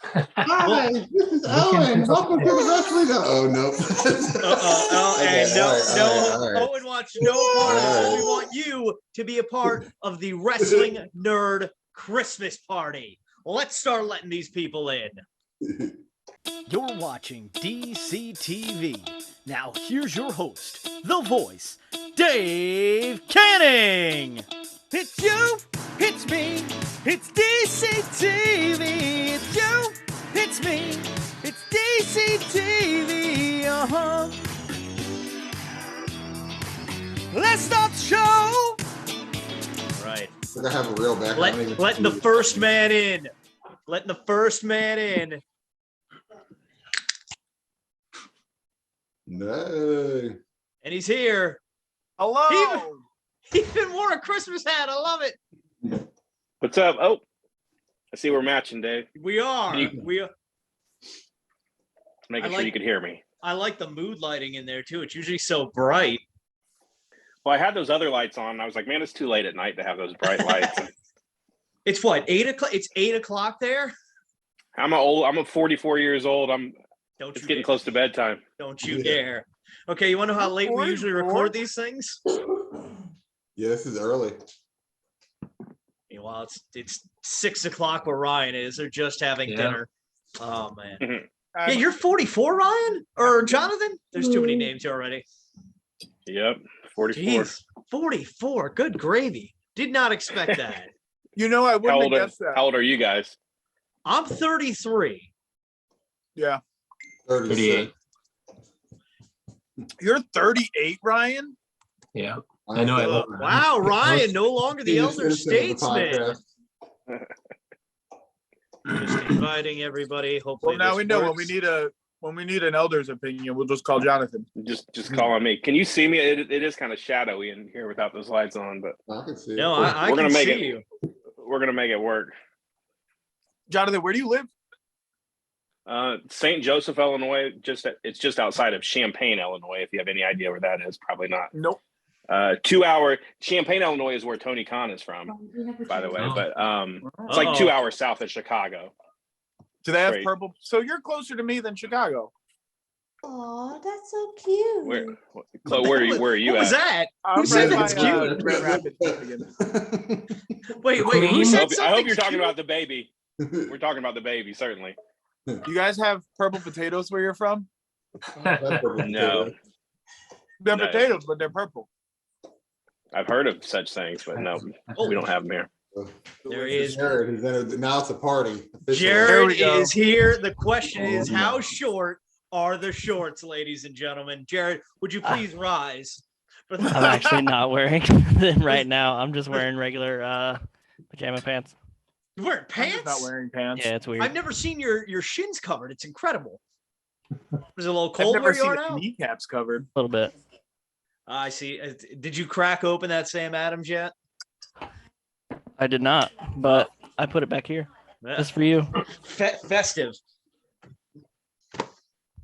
Hi, this is Owen. Welcome to the Wrestling. Oh no. And all right. Owen wants no part of this. We want you to be a part of the Wrestling Nerd Christmas party. Let's start letting these people in. You're watching DaveCTV. Now here's your host, the voice, Dave Canning. It's you, it's me, it's DaveCTV. It's you, it's me, it's DaveCTV. Let's start the show. Right. I have a real background. Letting the first man in. Letting the first man in. No. And he's here. Hello. He even wore a Christmas hat. I love it. What's up? Oh, I see we're matching, Dave. We are. Making sure you could hear me. I like the mood lighting in there too. It's usually so bright. Well, I had those other lights on. And I was like, man, it's too late at night to have those bright lights. It's what, 8 o'clock? It's 8 o'clock there. I'm 44 years old. It's getting close to bedtime. Don't you dare. Okay, you want to know how late we usually record these things? Yeah, this is early. Well, it's 6 o'clock where Ryan is. They're just having dinner. Oh man. Yeah, you're 44, Ryan? Or Jonathan? There's too many names here already. Yep, 44. Jeez, 44. Good gravy. Did not expect that. You know, I wouldn't have guessed that. How old are you guys? I'm 33. Yeah. 38. You're 38, Ryan? Yeah. I know. Oh, wow, Ryan, no longer the elder statesman. Just inviting everybody. Hopefully, well, now we know when we need an elder's opinion, we'll just call Jonathan. Just call on me. Can you see me? It is kind of shadowy in here without those lights on, but I can see. No, I can see you. We're gonna make it work. Jonathan, where do you live? St. Joseph, Illinois. It's just outside of Champaign, Illinois. If you have any idea where that is, probably not. Nope. 2 hour Champaign, Illinois is where Tony Khan is from, by the way. But it's like 2 hours south of Chicago. Do they have purple? So you're closer to me than Chicago. Oh, that's so cute. Where are you what at? Was that? Who said that's cute? Wait, who said something? I hope you're talking about the baby. We're talking about the baby, certainly. You guys have purple potatoes where you're from? No. They're potatoes, but they're purple. I've heard of such things, but no, we don't have them here. There he is. Jared, now it's a party. Jared is here. The question is, how short are the shorts, ladies and gentlemen? Jared, would you please rise? I'm actually not wearing them right now. I'm just wearing regular pajama pants. You're wearing pants? I'm not wearing pants. Yeah, it's weird. I've never seen your shins covered. It's incredible. Is it a little cold where you are now? Kneecaps covered. A little bit. I see. Did you crack open that Sam Adams yet? I did not, but I put it back here. Just for you. Festive.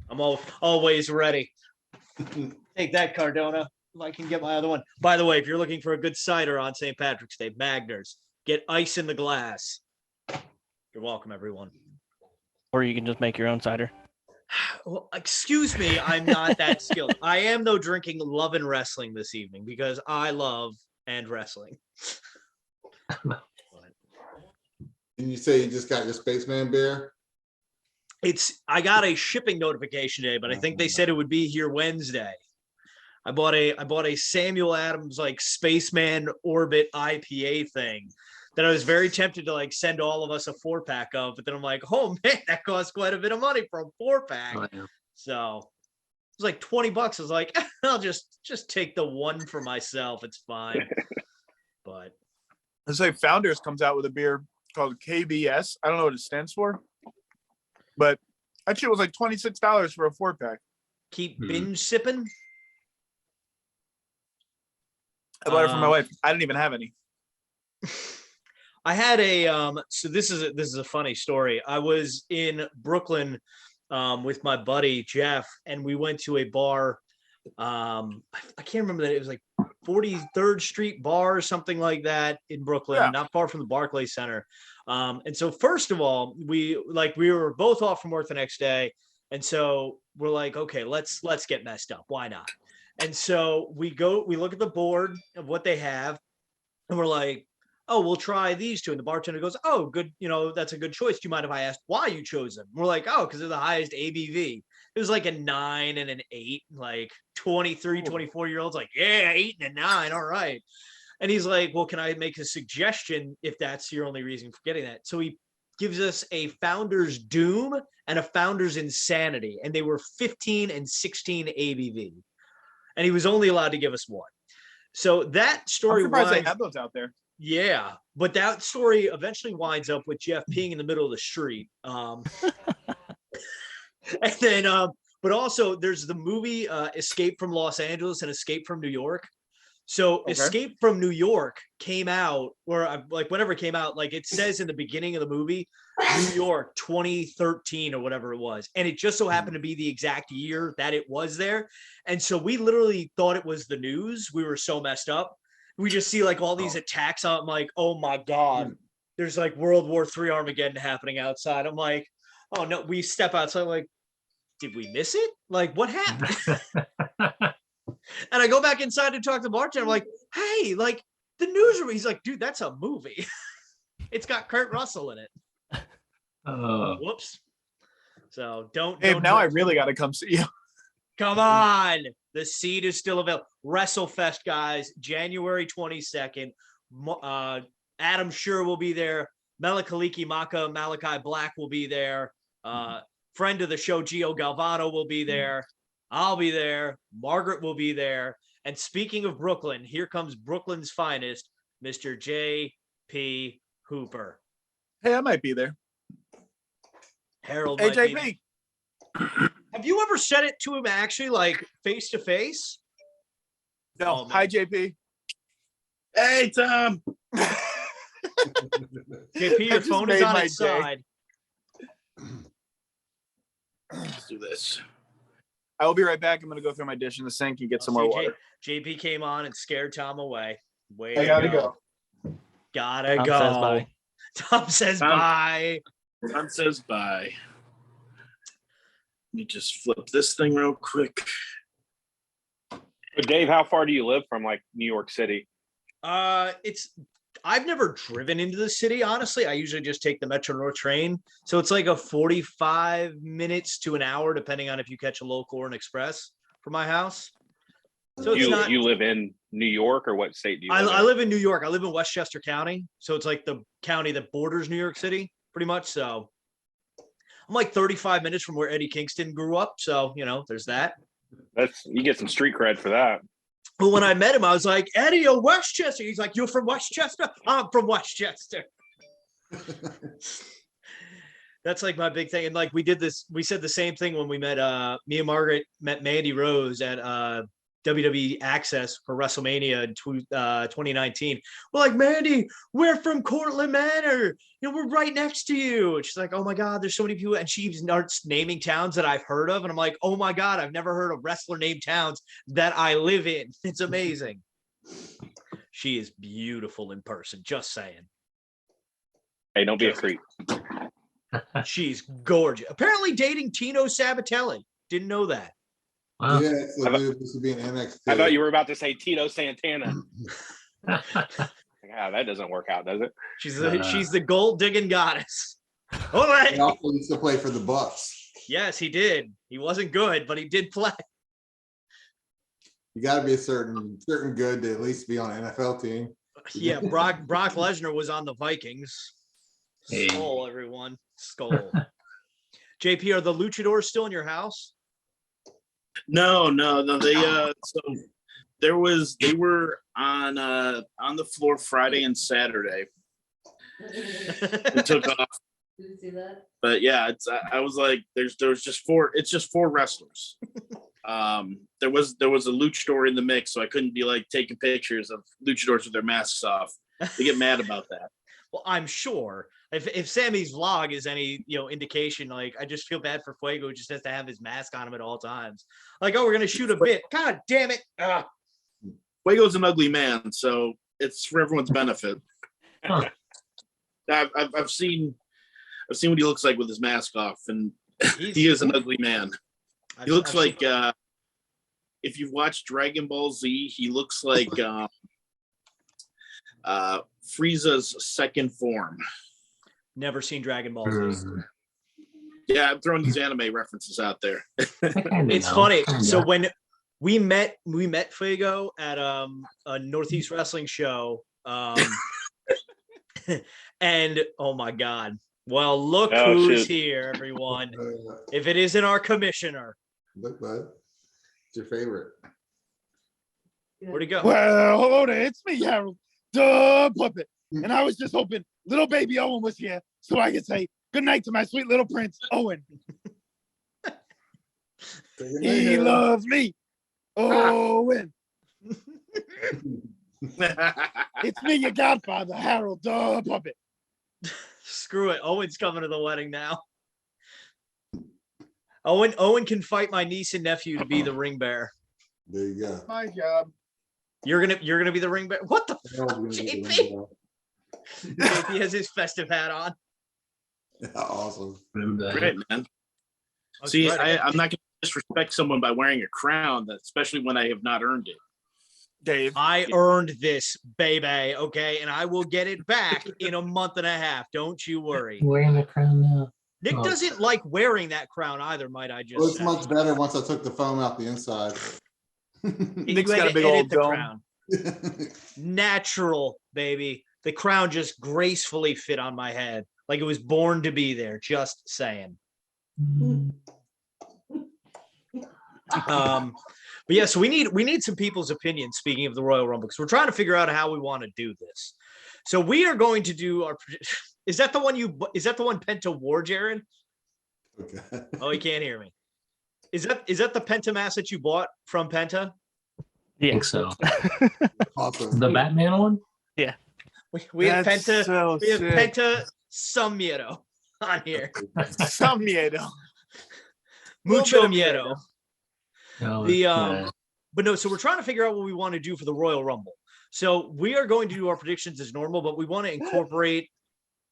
I'm always ready. Take that, Cardona. If I can get my other one. By the way, if you're looking for a good cider on St. Patrick's Day, Magners. Get ice in the glass. You're welcome, everyone. Or you can just make your own cider. Well, excuse me, I'm not that skilled. I am, though, drinking Love and Wrestling this evening because I love and wrestling. Did you say you just got your Spaceman beer? I got a shipping notification today, but I think they said it would be here Wednesday. I bought a Samuel Adams like Spaceman Orbit IPA thing that I was very tempted to like send all of us a 4-pack of, but then I'm like, oh man, that costs quite a bit of money for a 4-pack. Oh, yeah. So it was like $20. I was like, I'll just take the one for myself. It's fine. But I say Founders comes out with a beer called KBS. I don't know what it stands for, but that shit was like $26 for a 4-pack. Keep binge sipping. I bought it for my wife. I didn't even have any. I had a so this is a funny story. I was in Brooklyn with my buddy Jeff, and we went to a bar. I can't remember that. It was like 43rd Street Bar or something like that in Brooklyn, not far from the Barclays Center. And so first of all, we were both off from work the next day. And so we're like, okay, let's get messed up. Why not? And so we look at the board of what they have, and we're like, oh, we'll try these two. And the bartender goes, oh, good. That's a good choice. Do you mind if I ask why you chose them? We're like, oh, because they're the highest ABV. It was like a 9 and an 8, like 23, 24-year-olds like, yeah, 8 and a 9. All right. And he's like, well, can I make a suggestion if that's your only reason for getting that? So he gives us a Founder's Doom and a Founder's Insanity. And they were 15 and 16 ABV. And he was only allowed to give us one. So that story. I'm surprised they have those out there. Yeah, but that story eventually winds up with Jeff peeing in the middle of the street. And then, but also there's the movie Escape from Los Angeles and Escape from New York. So Okay. Escape from New York came out, or like whenever it came out, like it says in the beginning of the movie, New York 2013 or whatever it was. And it just so happened to be the exact year that it was there. And so we literally thought it was the news. We were so messed up. We just see like all these attacks out. I'm like, oh my God, there's like World War III Armageddon happening outside. I'm like, oh no, we step outside. Like, did we miss it? Like, what happened? And I go back inside to talk to the bartender. I'm like, hey, like the newsroom. He's like, dude, that's a movie. It's got Kurt Russell in it. Whoops. So don't. Hey, now I really got to come see you. Come on. The seat is still available. WrestleFest, guys, January 22nd. Adam Scher will be there. Melakaliki Maka, Malachi Black will be there. Friend of the show, Gio Galvano will be there. I'll be there. Margaret will be there. And speaking of Brooklyn, here comes Brooklyn's finest, Mr. J.P. Hooper. Hey, I might be there. Harold Hey, might be JP. there. Have you ever said it to him actually, like face to face? No. Oh, man. Hi, JP. Hey, Tom. JP, your That just phone is made on my its day. side. Let's do this. I will be right back. I'm going to go throw my dish in the sink and get some more water. JP came on and scared Tom away. Way I to gotta go. go. Gotta Tom go. says bye. Tom says Tom- bye. Tom says bye. Let me just flip this thing real quick. But Dave, how far do you live from like New York City? I've never driven into the city, honestly. I usually just take the Metro North train. So it's like a 45 minutes to an hour, depending on if you catch a local or an express from my house. So it's not. You live in New York, or what state do you live in? I live in New York. I live in Westchester County. So it's like the county that borders New York City, pretty much. So I'm like 35 minutes from where Eddie Kingston grew up. So, there's that. You get some street cred for that. But when I met him, I was like, Eddie, of Westchester. He's like, you're from Westchester? I'm from Westchester. That's like my big thing. And like we said the same thing when we met, me and Margaret met Mandy Rose at WWE Access for WrestleMania in 2019. We're like, Mandy, we're from Cortland Manor. We're right next to you. And she's like, oh my God, there's so many people. And she starts naming towns that I've heard of. And I'm like, oh my God, I've never heard of wrestler named towns that I live in. It's amazing. She is beautiful in person. Just saying. Hey, don't be a creep. She's gorgeous. Apparently dating Tino Sabatelli. Didn't know that. Wow. Yeah, so dude, this would be an NXT. I thought you were about to say Tito Santana. Yeah, that doesn't work out, does it? She's the gold digging goddess. All right. He also used to play for the Bucks. Yes, he did. He wasn't good, but he did play. You got to be a certain good to at least be on an NFL team. Yeah, Brock Lesnar was on the Vikings. Hey. Skull, everyone. Skull. JP, are the luchadors still in your house? No. They so they were on the floor Friday and Saturday. They took off. Did you see that? But yeah, I was like, there's just four. It's just four wrestlers. There was a luchador in the mix, so I couldn't be like taking pictures of luchadors with their masks off. They get mad about that. Well, I'm sure if Sammy's vlog is any indication, like I just feel bad for Fuego, who just has to have his mask on him at all times. Like, oh, we're gonna shoot a bit. God damn it! Fuego's an ugly man, so it's for everyone's benefit. Huh. I've seen what he looks like with his mask off, and He's- he is an ugly man. He looks I've like seen- if you've watched Dragon Ball Z, he looks like Frieza's second form. never seen Dragon Ball Z. Yeah, I'm throwing these anime references out there. It's funny. So when we met Fuego at a Northeast Wrestling show, and oh my God. Well, look Oh, who's shit. here, everyone. If it isn't our commissioner, Look, bud. It's your favorite. where'd he go? Well, hello there. It's me, Harold, the puppet. And I was just hoping little baby Owen was here so I could say good night to my sweet little prince, Owen. He loves me. Owen. It's me, your godfather, Harold, the puppet. Screw it. Owen's coming to the wedding now. Owen can fight my niece and nephew to be the ring bearer. There you go. My job. You're gonna be the ring bearer. What the Harold's fuck, gonna get the JP? ring JP has his festive hat on. bell. Awesome. Great, man. That's See, right. I'm not going to disrespect someone by wearing a crown, especially when I have not earned it. Dave. I earned this, baby. Okay, and I will get it back in a month and a half. Don't you worry. Wearing the crown now. Nick Oh. doesn't like wearing that crown either. Might I Well, just it's say? much better once I took the foam out the inside. Nick's You got had a big to edit old the dome. crown. Natural, baby. The crown just gracefully fit on my head, like it was born to be there. Just saying. But yeah, so we need some people's opinions. Speaking of the Royal Rumble, because we're trying to figure out how we want to do this. So we are going to do our. Is that the one Penta wore, Jared? Okay. Oh, he can't hear me. Is that the Penta mask that you bought from Penta? Yeah. think so. Awesome. The Batman one? We have That's Penta. so We have sick. Penta some miedo on here. Some miedo. Mucho bit of miedo. No, The yeah. But no, so we're trying to figure out what we want to do for the Royal Rumble. So we are going to do our predictions as normal, but we want to incorporate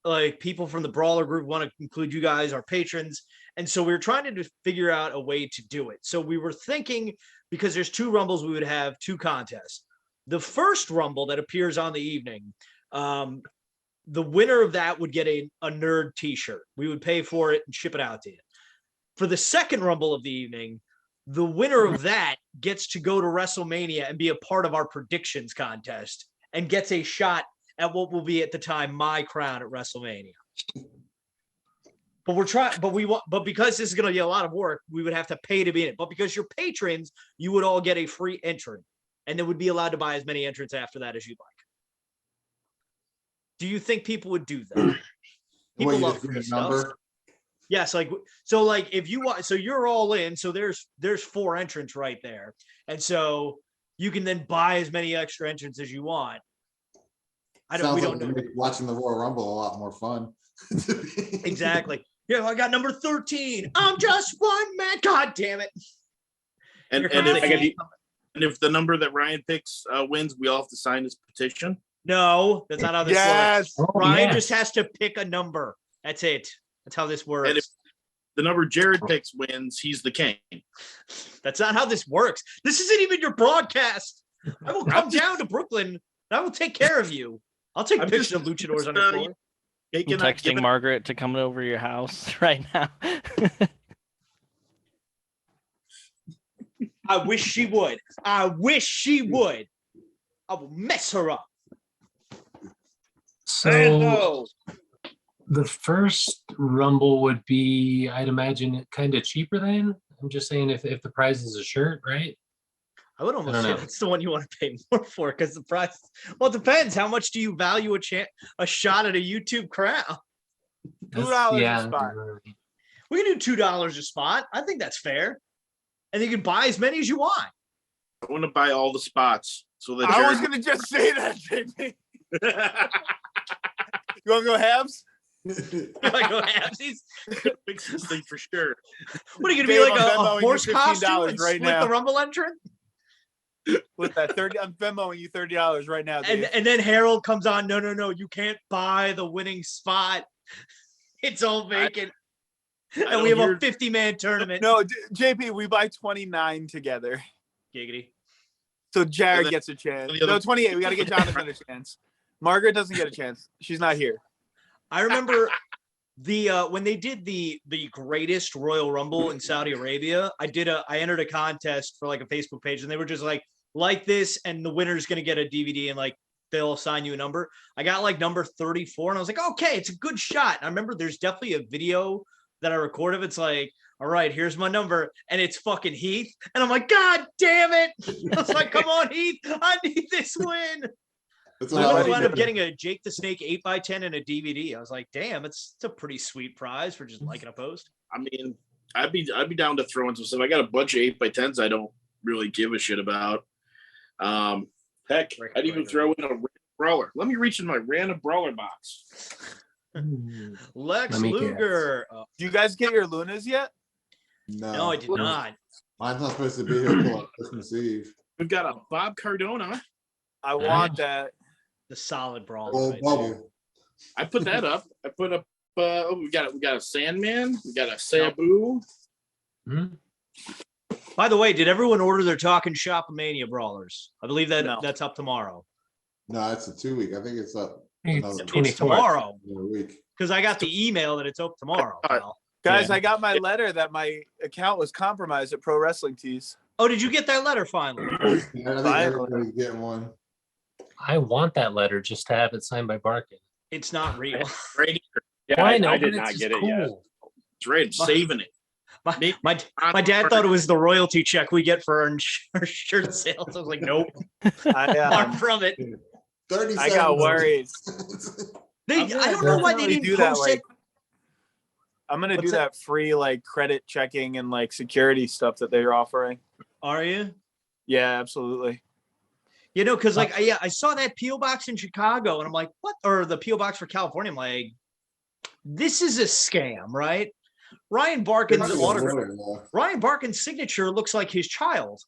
like people from the Brawler group, want to include you guys, our patrons. And so we were trying to just figure out a way to do it. So we were thinking, because there's 2 Rumbles, we would have 2 contests. The first Rumble that appears on the evening, the winner of that would get a nerd t-shirt. We would pay for it and ship it out to you. For the second Rumble of the evening, the winner of that gets to go to WrestleMania and be a part of our predictions contest and gets a shot at what will be at the time my crown at WrestleMania. But because this is going to be a lot of work, we would have to pay to be in it. But because you're patrons, you would all get a free entrant, and then would be allowed to buy as many entrants after that as you'd like. Do you think people would do that? People Well, you love just give free a stuff. number. Yes, like if you want, so you're all in. So there's 4 entrants right there, and so you can then buy as many extra entrants as you want. We Sounds don't like know to make watching the Royal Rumble a lot more fun. exactly. Yeah, I got number 13. I'm just one man. God damn it! And, Here and, comes if, the- and if the number that Ryan picks wins, we all have to sign his petition. No, that's not how this works. Yes. Oh, Ryan yes. just has to pick a number. That's it. That's how this works. And if the number Jared picks wins, he's the king. That's not how this works. This isn't even your broadcast. I will come down to Brooklyn and I will take care of you. I'll take I'm pictures just- of luchadors on your floor. I'm texting Margaret to come over your house right now. I wish she would. I wish she would. I will mess her up. So the first Rumble would be, I'd imagine, kind of cheaper then. I'm just saying if the prize is a shirt, right? I would almost don't say know. that's the one you want to pay more for because the price. Well, it depends. How much do you value a shot at a YouTube crown? $2 a Yeah. spot. We can do $2 a spot. I think that's fair. And you can buy as many as you want. I want to buy all the spots so that I was Jared- gonna just say that, JP. You want to go halves? Like, go halvesies. fix this thing for sure. What are you gonna be Dave, like I'm a Venmoing horse you $15 costume and right split now. the Rumble entrant? With that 30, I'm Venmoing you $30 right now, Dave. And then Harold comes on. No, you can't buy the winning spot. It's all vacant. And we have a 50-man tournament. No, JP, we buy 29 together. Giggity. So Jared gets a chance. No, 28. We got to get Jonathan a chance. Margaret doesn't get a chance. She's not here. I remember when they did the greatest Royal Rumble in Saudi Arabia. I entered a contest for like a Facebook page, and they were just like this, and the winner's gonna get a DVD, and like they'll assign you a number. I got like number 34, and I was like, okay, it's a good shot. And I remember there's definitely a video that I recorded. It's like, all right, here's my number, and it's fucking Heath, and I'm like, God damn it! I was like, come on, Heath, I need this win. I wound up getting a Jake the Snake 8x10 and a DVD. I was like, damn, it's a pretty sweet prize for just liking a post. I mean, I'd be down to throw in some stuff. I got a bunch of 8x10s I don't really give a shit about. Heck, I'd even throw in a random brawler. Let me reach in my random brawler box. Lex Luger. Do you guys get your Lunas yet? No, I did not. Mine's not supposed to be here until Christmas Eve. We've got a Bob Cardona. I want that. The solid brawl. Old bubble. I put that up. I put up. We got a Sandman. We got a Sabu. By the way, did everyone order their Talking Shop Mania brawlers? I believe that's up tomorrow. No, it's a 2 week. I think it's up. It's tomorrow. Week. Because I got the email that it's up tomorrow. Pal. Guys, I got my letter that my account was compromised at Pro Wrestling Tees. Oh, did you get that letter finally? Yeah, I think everybody's getting one. I want that letter just to have it signed by Barkin. It's not real. Right here. Yeah, I know, I but did it's not just get it yet. cool. It's right. Saving it. My dad thought it was the royalty check we get for our shirt sales. I was like, nope. Far from it. 37. I got worried. I don't know why they didn't post it. I'm gonna do that free like credit checking and like security stuff that they're offering. Are you? Yeah, absolutely. You know, because like I saw that PO box in Chicago, and I'm like, what? Or the PO box for California. I'm like, this is a scam, right? Ryan Barkin's autograph. Ryan Barkin's signature looks like his child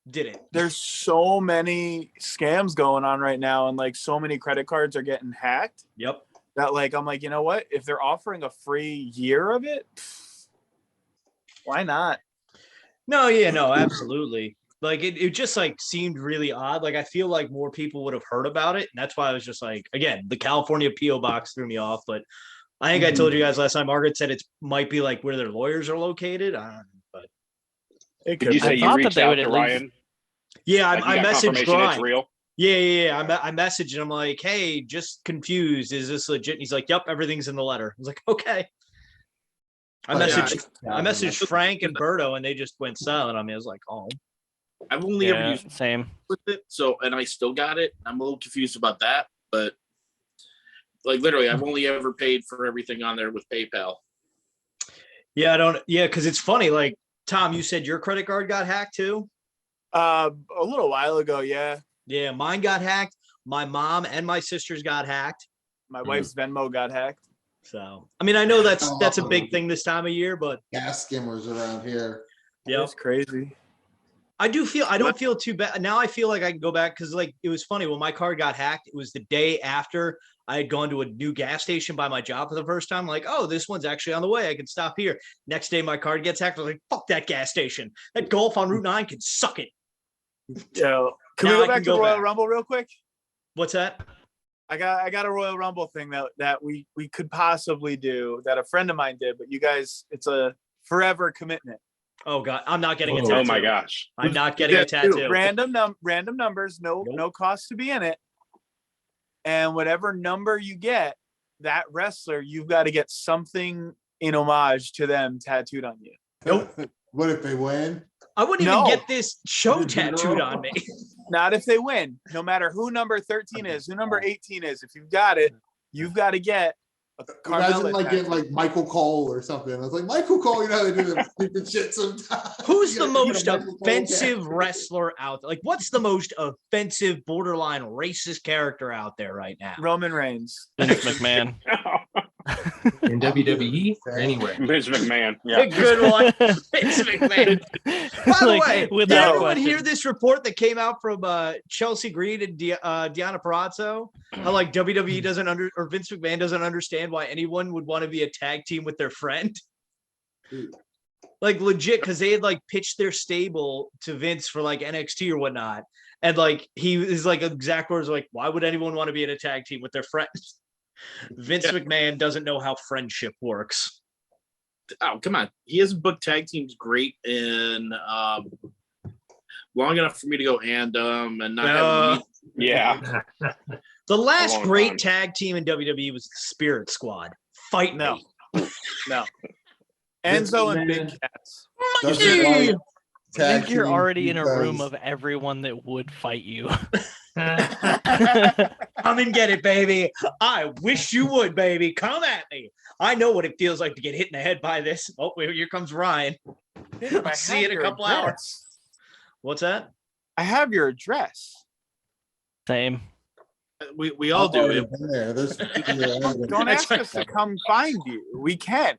did it. There's so many scams going on right now, and like so many credit cards are getting hacked. Yep. That like I'm like, you know what? If they're offering a free year of it, why not? No, yeah, no, absolutely. Like it just like seemed really odd. Like I feel like more people would have heard about it, and that's why I was just like, again, the California PO box threw me off. But I think I told you guys last time. Margaret said it might be like where their lawyers are located. I don't know, but Did you say you reached out to Ryan? Yeah, Like, I you got messaged confirmation Ryan. it's real? Yeah. I messaged and I'm like, hey, just confused. Is this legit? And he's like, yep, everything's in the letter. I was like, okay. I messaged Frank and Berto, and they just went silent on me. I was like, oh. I've only ever used same with it, so and I still got it. I'm a little confused about that, but like literally, I've only ever paid for everything on there with PayPal. Yeah, because it's funny. Like Tom, you said your credit card got hacked too. A little while ago, yeah. Yeah, mine got hacked. My mom and my sisters got hacked. My wife's Venmo got hacked. So, I mean, I know that's a big thing this time of year, but gas skimmers around here. Yeah, it's crazy. I don't feel too bad now. I feel like I can go back because like it was funny when my card got hacked. It was the day after I had gone to a new gas station by my job for the first time. Like, oh, this one's actually on the way. I can stop here. Next day, my card gets hacked. I was like, fuck that gas station. That golf on Route 9 can suck it. Yeah. Can we go back to Royal Rumble real quick? What's that? I got a Royal Rumble thing that we could possibly do that a friend of mine did, but you guys, it's a forever commitment. Oh God, I'm not getting a tattoo. Oh my gosh, I'm not getting a tattoo. Random numbers, no cost to be in it, and whatever number you get, that wrestler, you've got to get something in homage to them tattooed on you. Nope. What if they win? I wouldn't even get this show tattooed on me. Not if they win. No matter who number 13 is, who number 18 is, if you've got it, you've got to get a Imagine like getting like Michael Cole or something. I was like, Michael Cole, you know how they do that stupid shit sometimes. Who's the most offensive wrestler out there? Like, what's the most offensive, borderline racist character out there right now? Roman Reigns. Vince McMahon. In WWE or anywhere? Vince McMahon. Yeah. Good one. Vince McMahon. By the way, did without everyone question. hear this report that came out from Chelsea Green and Deanna Purrazzo? How like WWE doesn't or Vince McMahon doesn't understand why anyone would want to be a tag team with their friend. Like legit, because they had like pitched their stable to Vince for like NXT or whatnot. And like he is like exact words like, why would anyone want to be in a tag team with their friends? Vince McMahon doesn't know how friendship works. Oh, come on. He has booked tag teams great in long enough for me to go and not have Yeah. The last long great time. tag team in WWE was the Spirit Squad. Fight No. me. No. Enzo and Big Cats. Doesn't like I think tag you're teams already in a room because- of everyone that would fight you. Come and get it, baby. I wish you would, baby. Come at me. I know what it feels like to get hit in the head by this. Oh, wait, here comes Ryan. Dave, I I'll see have you in a your couple address. hours. What's that? I have your address. Same. we all I've do already it. been there. Don't That's ask us to come find you. We can.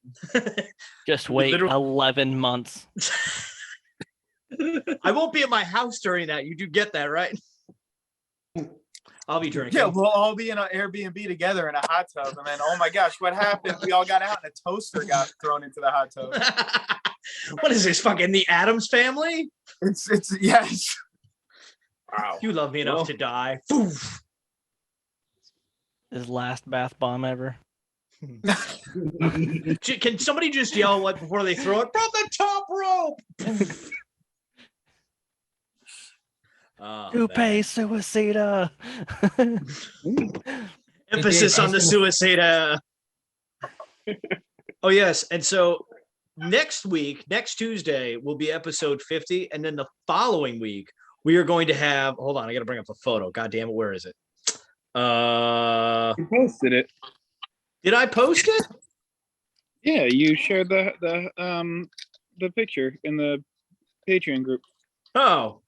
Just wait Literally- 11 months. I won't be at my house during that. You do get that, right? I'll be drinking. Yeah, we'll all be in an Airbnb together in a hot tub, and then oh my gosh, what happened? We all got out and a toaster got thrown into the hot tub. What is this? Fucking the Addams family? It's yes. Wow. You love me enough Well- to die. Poof. His last bath bomb ever. Can somebody just yell what before they throw it from the top rope? Poof. Oh, Coupe man. suicida. Emphasis I on the was suicide. Oh yes, and so next week, next Tuesday will be episode 50, and then the following week we are going to have. Hold on, I got to bring up a photo. God damn it, where is it? You posted it. Did I post it? Yeah, you shared the picture in the Patreon group. Oh,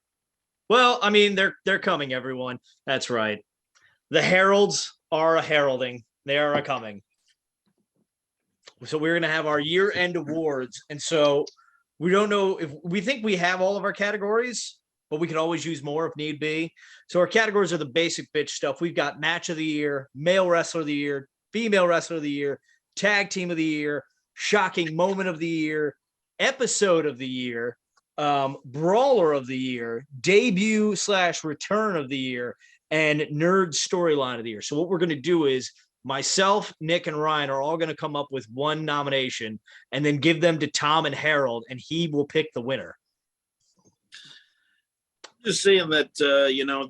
well, I mean they're coming, everyone. That's right. The heralds are a heralding. They are a coming. So we're gonna have our year-end awards, and so we don't know if we think we have all of our categories, but we can always use more if need be. So our categories are the basic bitch stuff. We've got match of the year, male wrestler of the year, female wrestler of the year, tag team of the year, shocking moment of the year, episode of the year, brawler of the year, debut/return of the year, and nerd storyline of the year. So what we're going to do is myself, Nick, and Ryan are all going to come up with one nomination and then give them to Tom and Harold, and he will pick the winner. Just saying that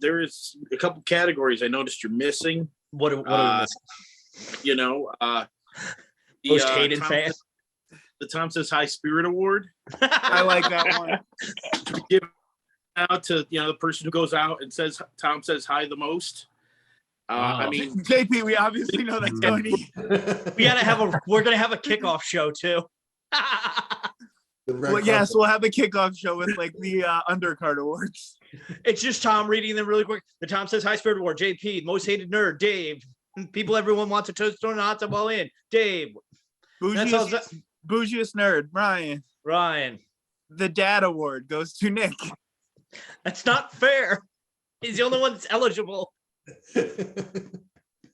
there is a couple categories I noticed you're missing. What are we missing? The Most hated Tom, fan. the Tom Says High Spirit Award. I like that one. We give out to the person who goes out and says Tom says hi the most. I mean, JP, we obviously know that's Tony. We're gonna have a kickoff show too. Well, yes, we'll have a kickoff show with like the undercard awards. It's just Tom reading them really quick. The Tom Says High Spirit Award, JP, most hated nerd, Dave. People everyone wants a toast on a hot tub all in, Dave. Bougiest nerd, Ryan. The Dad Award goes to Nick. That's not fair. He's the only one that's eligible.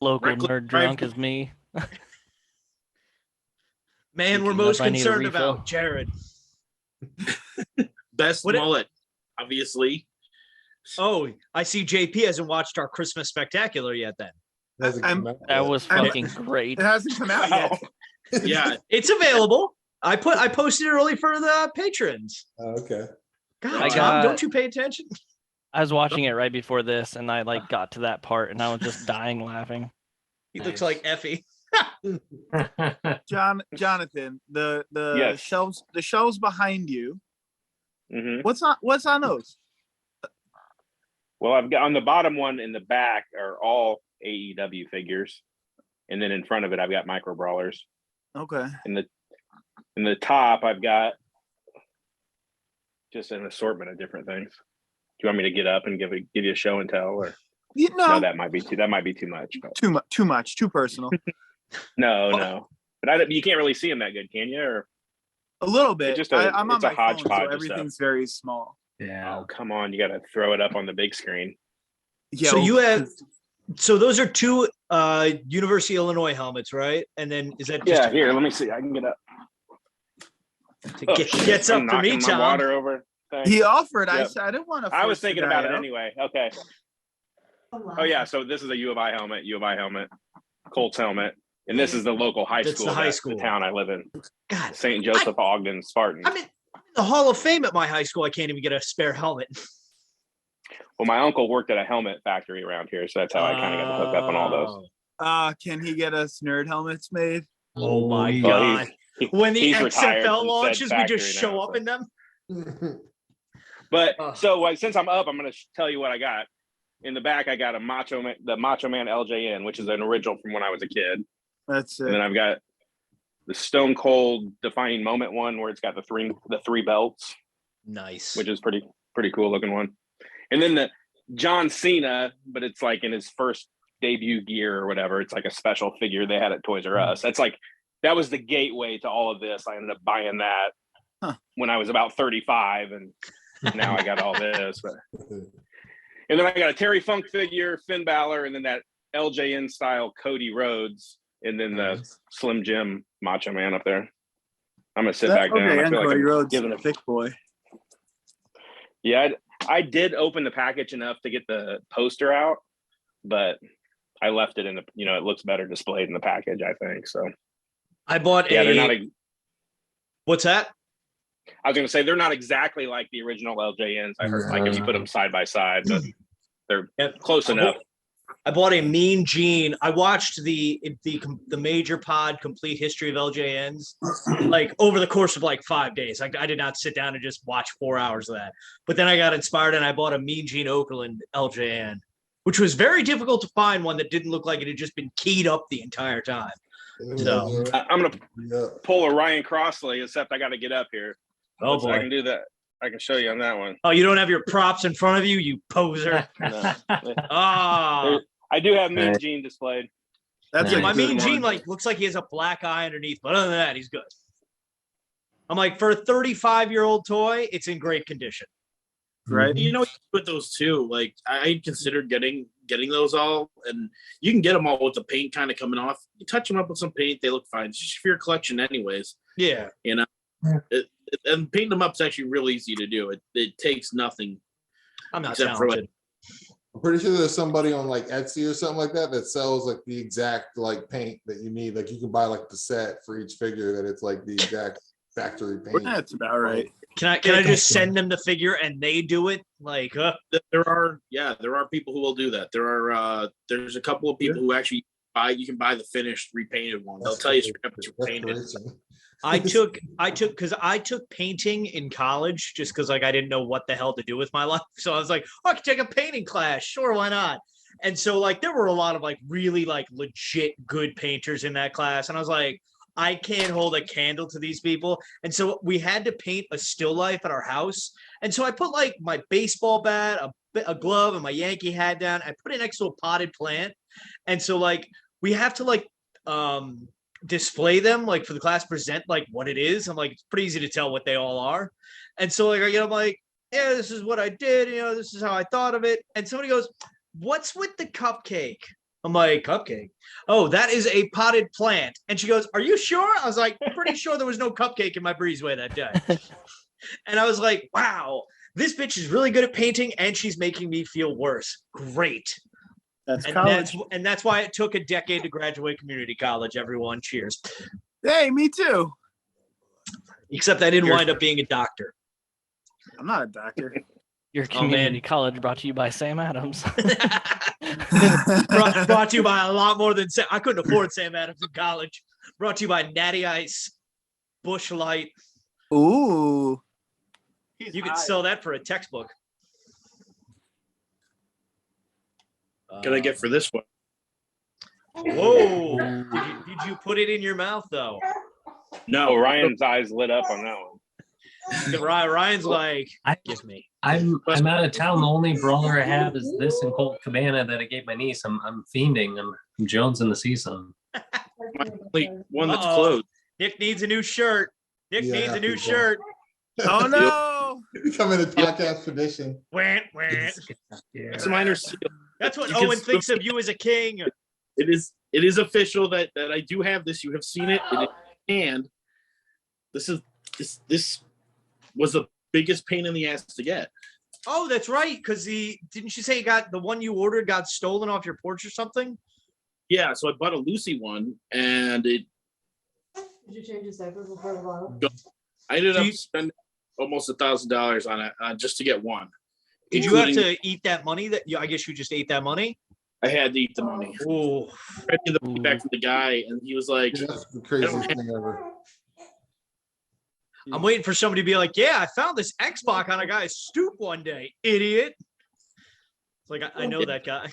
Local Reckless nerd drunk is me. Man, we're Speaking most of, I need a concerned refill. about Jared. best What it- mullet, obviously. Oh, I see JP hasn't watched our Christmas spectacular yet then. That was I'm- fucking great. It hasn't come out yet. Yeah, It's available. I posted it early for the patrons. Okay. God, I Tom, got- don't you pay attention? I was watching it right before this, and I like got to that part, and I was just dying laughing. He looks like Effie. Jonathan, the Yes. shelves behind you. Hmm. What's on those? Well, I've got on the bottom one in the back are all AEW figures, and then in front of it I've got micro brawlers. Okay. In the top I've got just an assortment of different things. Do you want me to get up and give you a show and tell, or no? That might be too much. But Too much. Too personal. no. But you can't really see them that good, can you? Or A little bit. I'm on it's a my phone, hodgepodge so of stuff. everything's very small. Yeah. oh, come on, you got to throw it up on the big screen. Yeah. So you have, so those are two University of Illinois helmets, right? And then is that just Yeah, here, let me see. I can get up. gets I'm up for me, knocking my Tom? water over. Thanks. He offered. Yep. I didn't want to. I was thinking about it out. anyway. Okay. Oh yeah, so this is a U of I helmet, Colts helmet, and this is the local high That's school. the high That's school. the town I live in, God, St. Joseph Ogden Spartans. I'm in the Hall of Fame at my high school. I can't even get a spare helmet. Well, my uncle worked at a helmet factory around here, so that's how I kind of got the hook up on all those. Can he get us nerd helmets made? Oh my yeah. God. When the he's retired XFL from said launches, we just factory show now, up so. in them. But so since I'm up, I'm going to tell you what I got. In the back, I got the Macho Man LJN, which is an original from when I was a kid. That's it. And then I've got the Stone Cold Defining Moment one, where it's got the three belts, Nice. which is pretty cool looking one. And then the John Cena, but it's like in his first debut gear or whatever. It's like a special figure they had at Toys R Us. That was the gateway to all of this. I ended up buying that when I was about 35, and now I got all this. But and then I got a Terry Funk figure, Finn Balor, and then that LJN style Cody Rhodes, and then the Slim Jim Macho Man up there. I'm gonna sit back down. I feel like Cody I'm Rhodes, giving a thick boy. Yeah, I did open the package enough to get the poster out, but I left it in the, it looks better displayed in the package, I think. So I bought they're not. What's that? I was going to say they're not exactly like the original LJNs. I heard like if you put them side by side, but they're close enough. I bought a Mean Gene. I watched the Major Pod Complete History of LJNs like over the course of like 5 days. I did not sit down and just watch 4 hours of that. But then I got inspired and I bought a Mean Gene Okerlund LJN, which was very difficult to find one that didn't look like it had just been keyed up the entire time. So I'm going to pull a Ryan Crossley, except I got to get up here. Oh boy. I can do that. I can show you on that one. Oh, you don't have your props in front of you, you poser. No. Ah. I do have Mean Gene displayed. That's Yeah, a my good Mean one. Gene like looks like he has a black eye underneath, but other than that, he's good. I'm like, for a 35-year-old toy, it's in great condition. Right. You know, with those too, like I considered getting those all, and you can get them all with the paint kind of coming off. You touch them up with some paint, they look fine. It's just for your collection, anyways. Yeah. You know, and painting them up is actually real easy to do. It takes nothing. I'm not Except for, talented. I'm pretty sure there's somebody on like Etsy or something like that that sells like the exact like paint that you need. Like you can buy like the set for each figure that it's like the exact factory paint. That's about right. Can I just send them the figure and they do it? Like, there are people who will do that. There's a couple of people who actually you can buy the finished repainted one. They'll tell you straight up it's repainted. I took painting in college just because like I didn't know what the hell to do with my life. So I was like, oh, I could take a painting class. Sure, why not? And so like there were a lot of like really like legit good painters in that class. And I was like, I can't hold a candle to these people. And so we had to paint a still life at our house. And so I put like my baseball bat, a glove, and my Yankee hat down. I put it next to a potted plant. And so like we have to like display them like for the class, present like what it is. I'm like, it's pretty easy to tell what they all are. And so like I'm like, yeah, this is what I did, this is how I thought of it. And somebody goes, what's with the cupcake? I'm like, cupcake? Oh, that is a potted plant. And she goes, are you sure? I was like, I'm pretty sure there was no cupcake in my breezeway that day. And I was like, wow, this bitch is really good at painting and she's making me feel worse. Great. That's college. And that's why it took a decade to graduate community college. Everyone, cheers. Hey, me too. Except I didn't wind up being a doctor. I'm not a doctor. Your community college brought to you by Sam Adams. brought to you by a lot more than Sam. I couldn't afford Sam Adams in college. Brought to you by Natty Ice, Bush Light. Ooh. You could sell that for a textbook. Can I get for this one? Whoa. Did you put it in your mouth, though? No, Ryan's eyes lit up on that one. Ryan's like, give me. I'm out of town. The only brawler I have is this and Colt Cabana that I gave my niece. I'm fiending. I'm Jones in the see some. my only one that's Uh-oh. closed. Nick needs a new shirt. Nick Yeah, needs a new people. shirt. Oh no! Becoming a podcast tradition. Wah, wah. It's a minor seal. That's what You can Owen still thinks see of you as a king. It is official that I do have this. You have seen it. And this was the biggest pain in the ass to get. Oh, that's right. Because didn't you say the one you ordered got stolen off your porch or something? Yeah, so I bought a Lucy one, and it. Did you change his diaper before the bottle? I ended up spending almost $1,000 on it just to get one. Did you have to eat that money? I guess you just ate that money. I had to eat the money. Oh, I tried to get the money back from the guy, and he was like, Dude, that's the craziest thing ever. I'm waiting for somebody to be like, "Yeah, I found this Xbox on a guy's stoop one day, idiot." It's like I know that guy.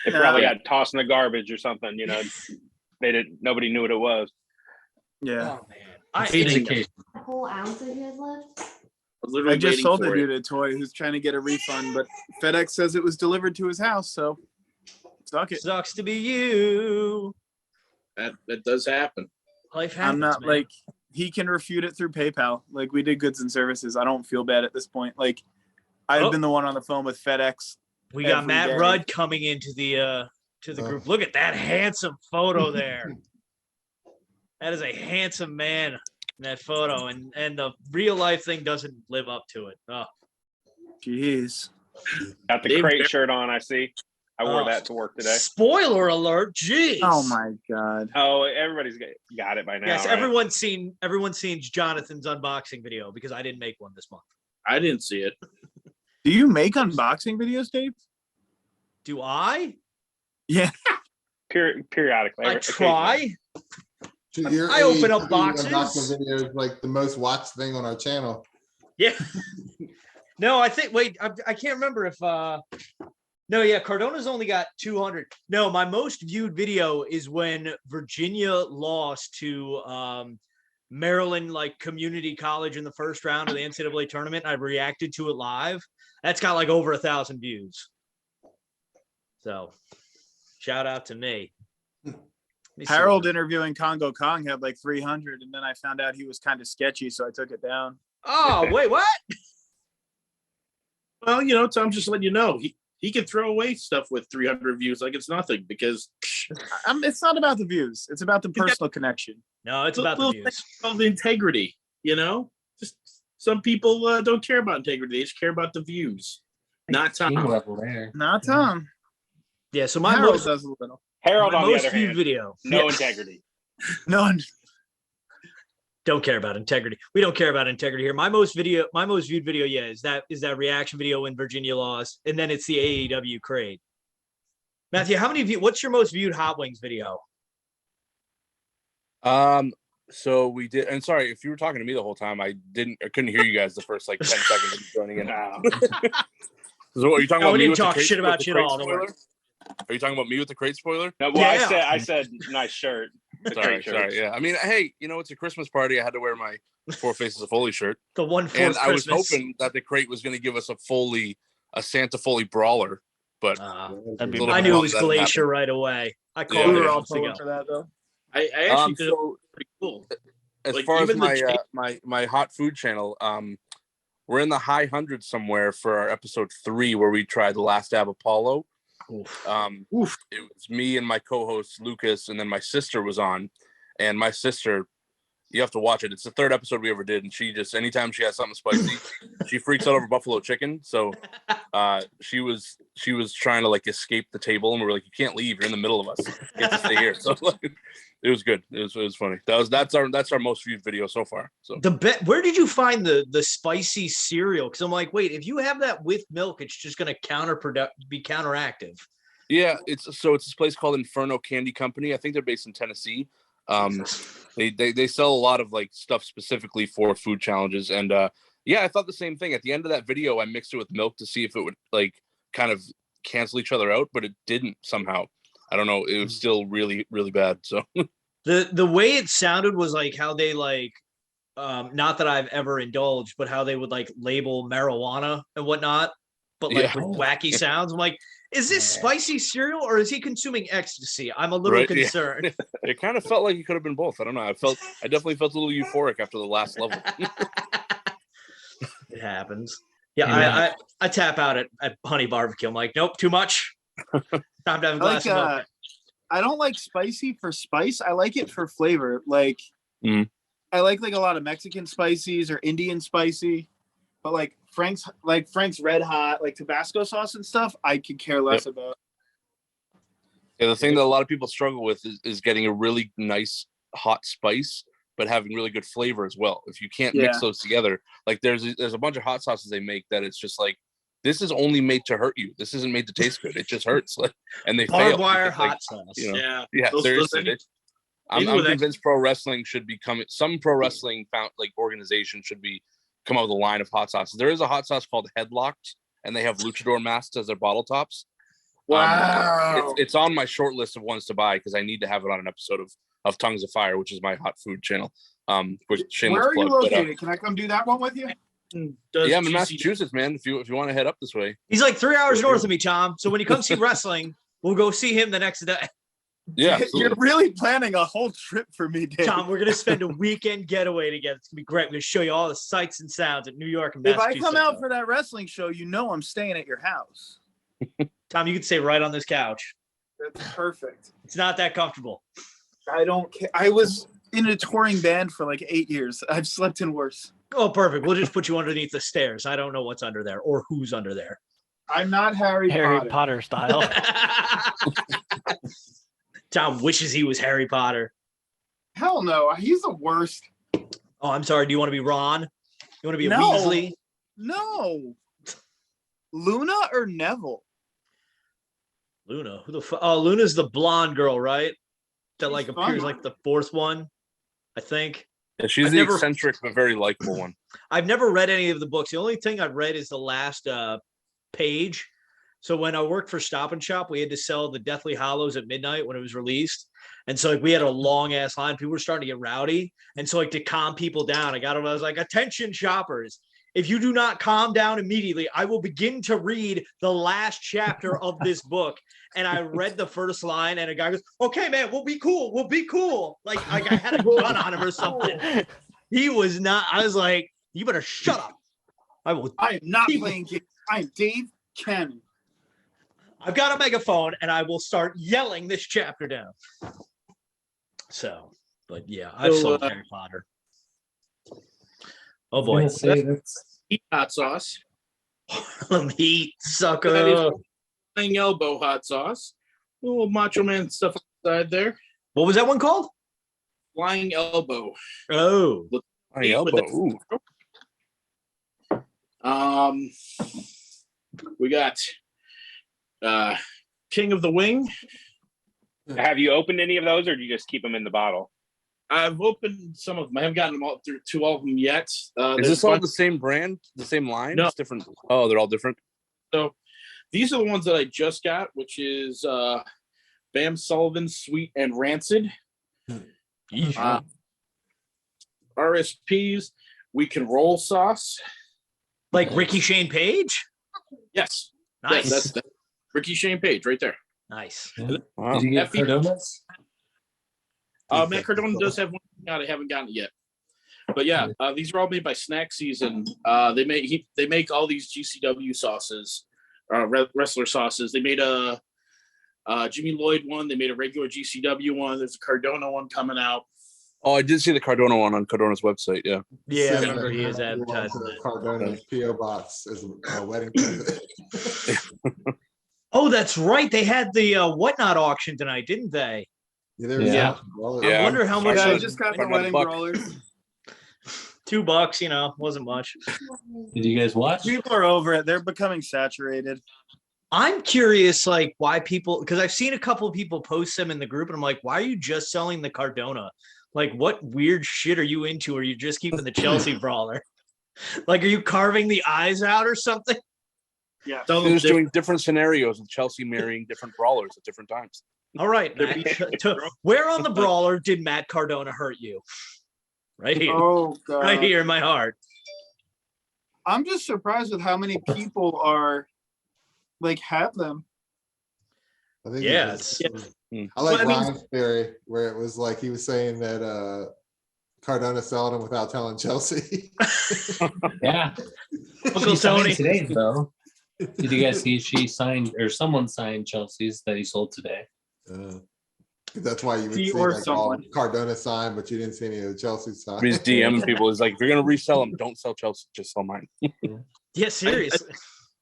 It probably got tossed in the garbage or something. You know, nobody knew what it was. Yeah. Oh man, A whole ounce that you had left? literally I just waiting sold for a dude it. a toy who's trying to get a refund, but FedEx says it was delivered to his house, so suck it. sucks to be you. That does happen. Life happens. I'm not man. like he can refute it through PayPal. Like we did goods and services. I don't feel bad at this point. Like I've been the one on the phone with FedEx. We got every Matt day. Rudd coming into the group. Look at that handsome photo there. That is a handsome man in that photo, and the real life thing doesn't live up to it. Oh, Jeez. Got the Dave- crate shirt on. I see. I wore that to work today. Spoiler alert! Jeez. Oh my God. Oh, everybody's got it by now. Yes, right? everyone's seen Jonathan's unboxing video because I didn't make one this month. I didn't see it. Do you make unboxing videos, Dave? Do I? Yeah. Periodically. I try. To your I open age, up boxes. unboxing video is like the most watched thing on our channel. Yeah. No, I think. Wait, I can't remember if. No, yeah, Cardona's only got 200. No, my most viewed video is when Virginia lost to Maryland, like community college in the first round of the NCAA tournament. I reacted to it live. That's got like over 1,000 views. So, shout out to me. Harold interviewing Congo Kong had like 300, and then I found out he was kind of sketchy, so I took it down. Oh, wait, what? Well, I'm just letting you know. He can throw away stuff with 300 views like it's nothing because It's not about the views. It's about the personal connection. No, it's about the views. Of the integrity, Just some people don't care about integrity. They just care about the views. Not Tom. Level there. Not Tom. Yeah, so my Harold most, does a little. Harold, my on the most other viewed hand, video. no Yeah. integrity. None. Don't care about integrity. We don't care about integrity here. My most viewed video, yeah, is that reaction video when Virginia lost, and then it's the AEW crate. Matthew, what's your most viewed Hot Wings video? So we did, and sorry if you were talking to me the whole time, I couldn't hear you guys the first like 10 seconds of you joining in. So are you talking No, about we me didn't with the talk crate- shit with about the you at crate all, don't worry. spoiler? Are you talking about me with the crate spoiler? No, well, Yeah. I said nice shirt. The crate shirt. Sorry, yeah. I mean, hey, it's a Christmas party. I had to wear my Four Faces of Foley shirt, The one for and I was Christmas. hoping that the crate was going to give us a Santa Foley brawler, but That'd be little I knew it bummed was that didn't Glacier happen. right away. I Yeah, called We it were yeah. all months ago. pulling for that though. I actually did So pretty cool. as Like, far as even the my hot food channel, we're in the high hundreds somewhere for our episode 3 where we tried the last dab Apollo. Oof. It was me and my co-host Lucas, and then my sister was on. And my sister, you have to watch it. It's the 3rd episode we ever did, and she just anytime she has something spicy, she freaks out over buffalo chicken. So she was trying to like escape the table, and we were like, "You can't leave. You're in the middle of us. You have to stay here." So it was good. It was funny. That's our most viewed video so far. So Where did you find the spicy cereal? Because I'm like, wait, if you have that with milk, it's just gonna be counteractive. yeah, it's this place called Inferno Candy Company. I think they're based in Tennessee. They sell a lot of like stuff specifically for food challenges, and I thought the same thing. At the end of that video, I mixed it with milk to see if it would like kind of cancel each other out, but it didn't somehow. I don't know. It was still really, really bad. So The way it sounded was like how they like not that I've ever indulged, but how they would like label marijuana and whatnot. but like Yeah. with wacky sounds. I'm like, is this spicy cereal or is he consuming ecstasy? I'm a little Right, yeah. concerned. It kind of felt like it could have been both. I don't know. I definitely felt a little euphoric after the last level. It happens. Yeah, I tap out at Honey Barbecue. I'm like, nope, too much. Time to have a glass of milk. I don't like spicy for spice. I like it for flavor. Like I like a lot of Mexican spices or Indian spicy, but like Frank's Red Hot, like Tabasco sauce and stuff, I could care less about. Yeah, the thing that a lot of people struggle with is getting a really nice hot spice, but having really good flavor as well. If you can't mix those together, like there's a bunch of hot sauces they make that it's just like, this is only made to hurt you. This isn't made to taste good. It just hurts. Like, and they fail. Barbed wire because, like, hot sauce. You know, Yeah. Seriously. I'm convinced pro wrestling should be coming. Some pro wrestling organization should be come up with a line of hot sauces. There is a hot sauce called Headlocked, and they have luchador masks as their bottle tops. Wow. It's on my short list of ones to buy because I need to have it on an episode of Tongues of Fire, which is my hot food channel. Where are you located? Can I come do that one with you? Yeah, I'm in Massachusetts, man. If you want to head up this way. He's like 3 hours north of me, Tom. So when you come see wrestling, we'll go see him the next day. Yeah, you're really planning a whole trip for me, Dave. Tom, we're gonna spend a weekend getaway together. It's gonna be great. We're gonna show you all the sights and sounds at New York and If Massachusetts. I come out for that wrestling show, you know I'm staying at your house. Tom, you could stay right on this couch. That's perfect. It's not that comfortable. I don't care. I was in a touring band for like 8 years. I've slept in worse. Oh, perfect. We'll just put you underneath the stairs. I don't know what's under there or who's under there. I'm not Harry Potter style. Tom wishes he was Harry Potter. Hell no. He's the worst. Oh, I'm sorry. Do you want to be Ron? You want to be a Weasley? No. Luna or Neville? Luna. Who the fuck? Oh, Luna's the blonde girl, right? That like appears like the fourth one, I think. Yeah, she's the eccentric but very likable one. I've never read any of the books. The only thing I've read is the last page. So when I worked for Stop and Shop, we had to sell the Deathly Hollows at midnight when it was released. And so like we had a long ass line. People were starting to get rowdy. And so like to calm people down, I was like, attention shoppers. If you do not calm down immediately, I will begin to read the last chapter of this book. And I read the first line and a guy goes, okay, man, we'll be cool. We'll be cool. Like I had a gun on him or something. He was not. I was like, you better shut up. I am not playing games. I'm Dave Cannon. I've got a megaphone and I will start yelling this chapter down. So, but yeah, I've sold Harry Potter. Oh boy. Heat hot sauce. Harlem Heat, sucker. Flying elbow hot sauce. Little Macho Man stuff inside there. What was that one called? Flying elbow. Oh. Flying elbow. Ooh. We got King of the Wing. Have you opened any of those, or do you just keep them in the bottle? I've opened some of them. I haven't gotten them all through to all of them yet. Is this all the same brand, the same line? No. It's different. Oh, they're all different. So these are the ones that I just got, which is Bam Sullivan Sweet and Rancid. RSPs, We Can Roll sauce. Like Ricky Shane Page? Yes. Nice. Yes, that's Ricky Shane Page right there. Nice. Wow. Did you get Cardonas? Matt Cardona does have one out. I haven't gotten it yet. But yeah, these are all made by Snack Season. They make all these GCW sauces, wrestler sauces. They made a Jimmy Lloyd one. They made a regular GCW one. There's a Cardona one coming out. Oh, I did see the Cardona one on Cardona's website. Yeah. Yeah, I remember he is advertising that. Cardona PO box as a wedding present. Oh, that's right. They had the Whatnot auction tonight, didn't they? Yeah. I wonder how much. I just got the wedding brawlers. $2, wasn't much. Did you guys watch? People are over it. They're becoming saturated. I'm curious, like, why people, because I've seen a couple of people post them in the group, and I'm like, why are you just selling the Cardona? Like, what weird shit are you into? Or are you just keeping the Chelsea brawler? Like, are you carving the eyes out or something? Yeah. They're just doing different scenarios with Chelsea marrying different brawlers at different times. All right. Where on the brawler did Matt Cardona hurt you? Right here. Oh, God. Right here in my heart. I'm just surprised with how many people are like have them. I think Yeah, I like Well, I mean- Ryan's theory where it was like he was saying that Cardona selling them without telling Chelsea. Yeah. Uncle She signed Tony. today, though. Did you guys see she signed or someone signed Chelsea's that he sold today? That's why you would He see or like all someone. Cardona sign, but you didn't see any of the Chelsea sign. He's DMing people. He's like, if you're gonna resell them, don't sell Chelsea, just sell mine. Yeah, seriously.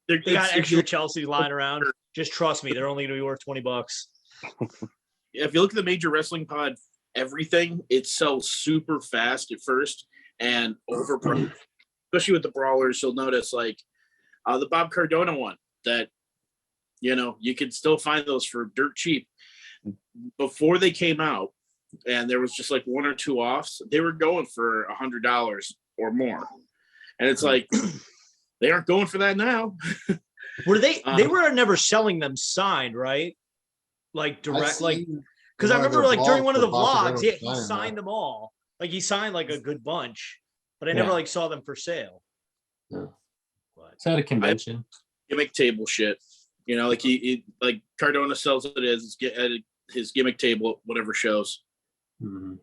They're- They got it's- extra Chelsea lying around. Just trust me, they're only going to be worth $20. If you look at the Major Wrestling Pod, everything it sells super fast at first and overpriced. Especially with the brawlers, you'll notice like the Bob Cardona one that you can still find those for dirt cheap. Before they came out, and there was just like one or two offs, they were going for $100 or more, and it's like they aren't going for that now. Were they? They were never selling them signed, right? Like direct, like because I remember like during one of the vlogs, yeah, he signed them all. Like he signed like a good bunch, but I never Yeah. like saw them for sale. No. But It's at a convention. Gimmick table shit, like he like Cardona sells it as his gimmick table at whatever shows. Mhm.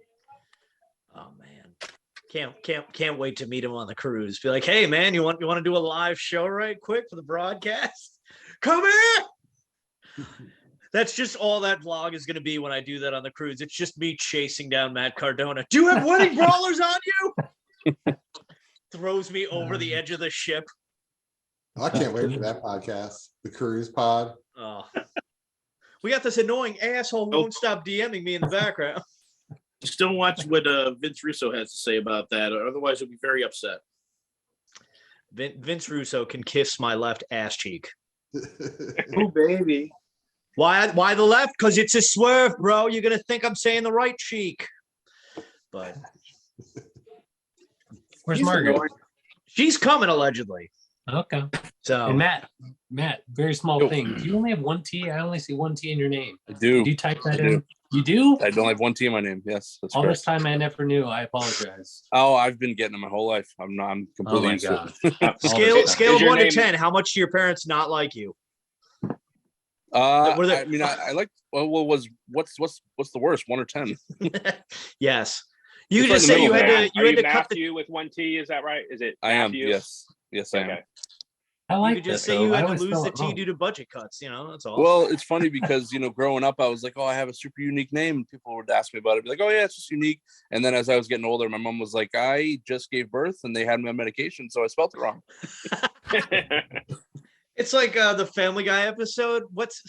oh man, can't wait to meet him on the cruise. Be like, hey man, you want to do a live show right quick for the broadcast? Come here. That's just all that vlog is going to be when I do that on the cruise. It's just me chasing down Matt Cardona. Do you have wedding brawlers on you? Throws me over the edge of the ship. I can't wait for that podcast, the Cruise Pod. Oh. We got this annoying asshole who won't stop DMing me in the background. Just don't watch what Vince Russo has to say about that, or otherwise you'll be very upset. Vince Russo can kiss my left ass cheek. Oh baby. Why the left? Because it's a swerve, bro. You're gonna think I'm saying the right cheek. But Where's Margaret? she's coming allegedly. Okay. So And Matt, very small thing. Do you only have one T? I only see one T in your name. I do. Did you type that I do. in? You do? I don't have one T in my name. Yes, that's All correct. this time I never knew. I apologize. Oh, I've been getting it my whole life. I'm completely Oh my used to god. it. scale of your 1 to name- 10. How much do your parents not like you? I Were there- mean, I like. Well, what's the worst? 1 or 10? Yes. You It's could just right say in you the had middle to you had to cut Matthew with one T. Is that right? Is it? I am. Matthew? Yes, I am. Okay. I you like could just that, say you though. I had to always lose spell the it T wrong. due to budget cuts. That's all. Well, it's funny because growing up, I was like, "Oh, I have a super unique name." And people would ask me about it, be like, "Oh yeah, it's just unique." And then as I was getting older, my mom was like, "I just gave birth, and they had me on medication, so I spelled it wrong." It's like the Family Guy episode. What's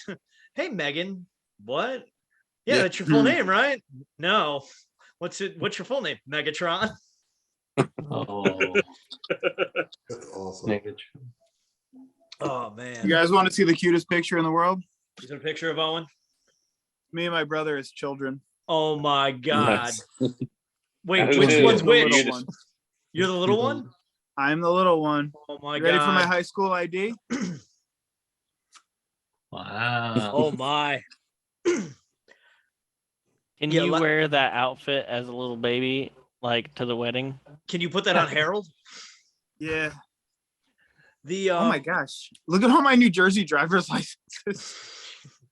hey Megan? What? Yeah, Yeah. that's your full name, right? No. What's your full name? Megatron. Oh, That's awesome. negative. Oh man. You guys want to see the cutest picture in the world? Is there a picture of Owen? Me and my brother as children. Oh my god. Nice. Wait, Who which is one's the which? little one. You're the little one? I'm the little one. Oh my You god. ready for my high school ID? Wow. Oh my. Can Yeah, you let- wear that outfit as a little baby, like to the wedding? Can you put that on Harold? Yeah. The Oh my gosh. Look at all my New Jersey driver's licenses.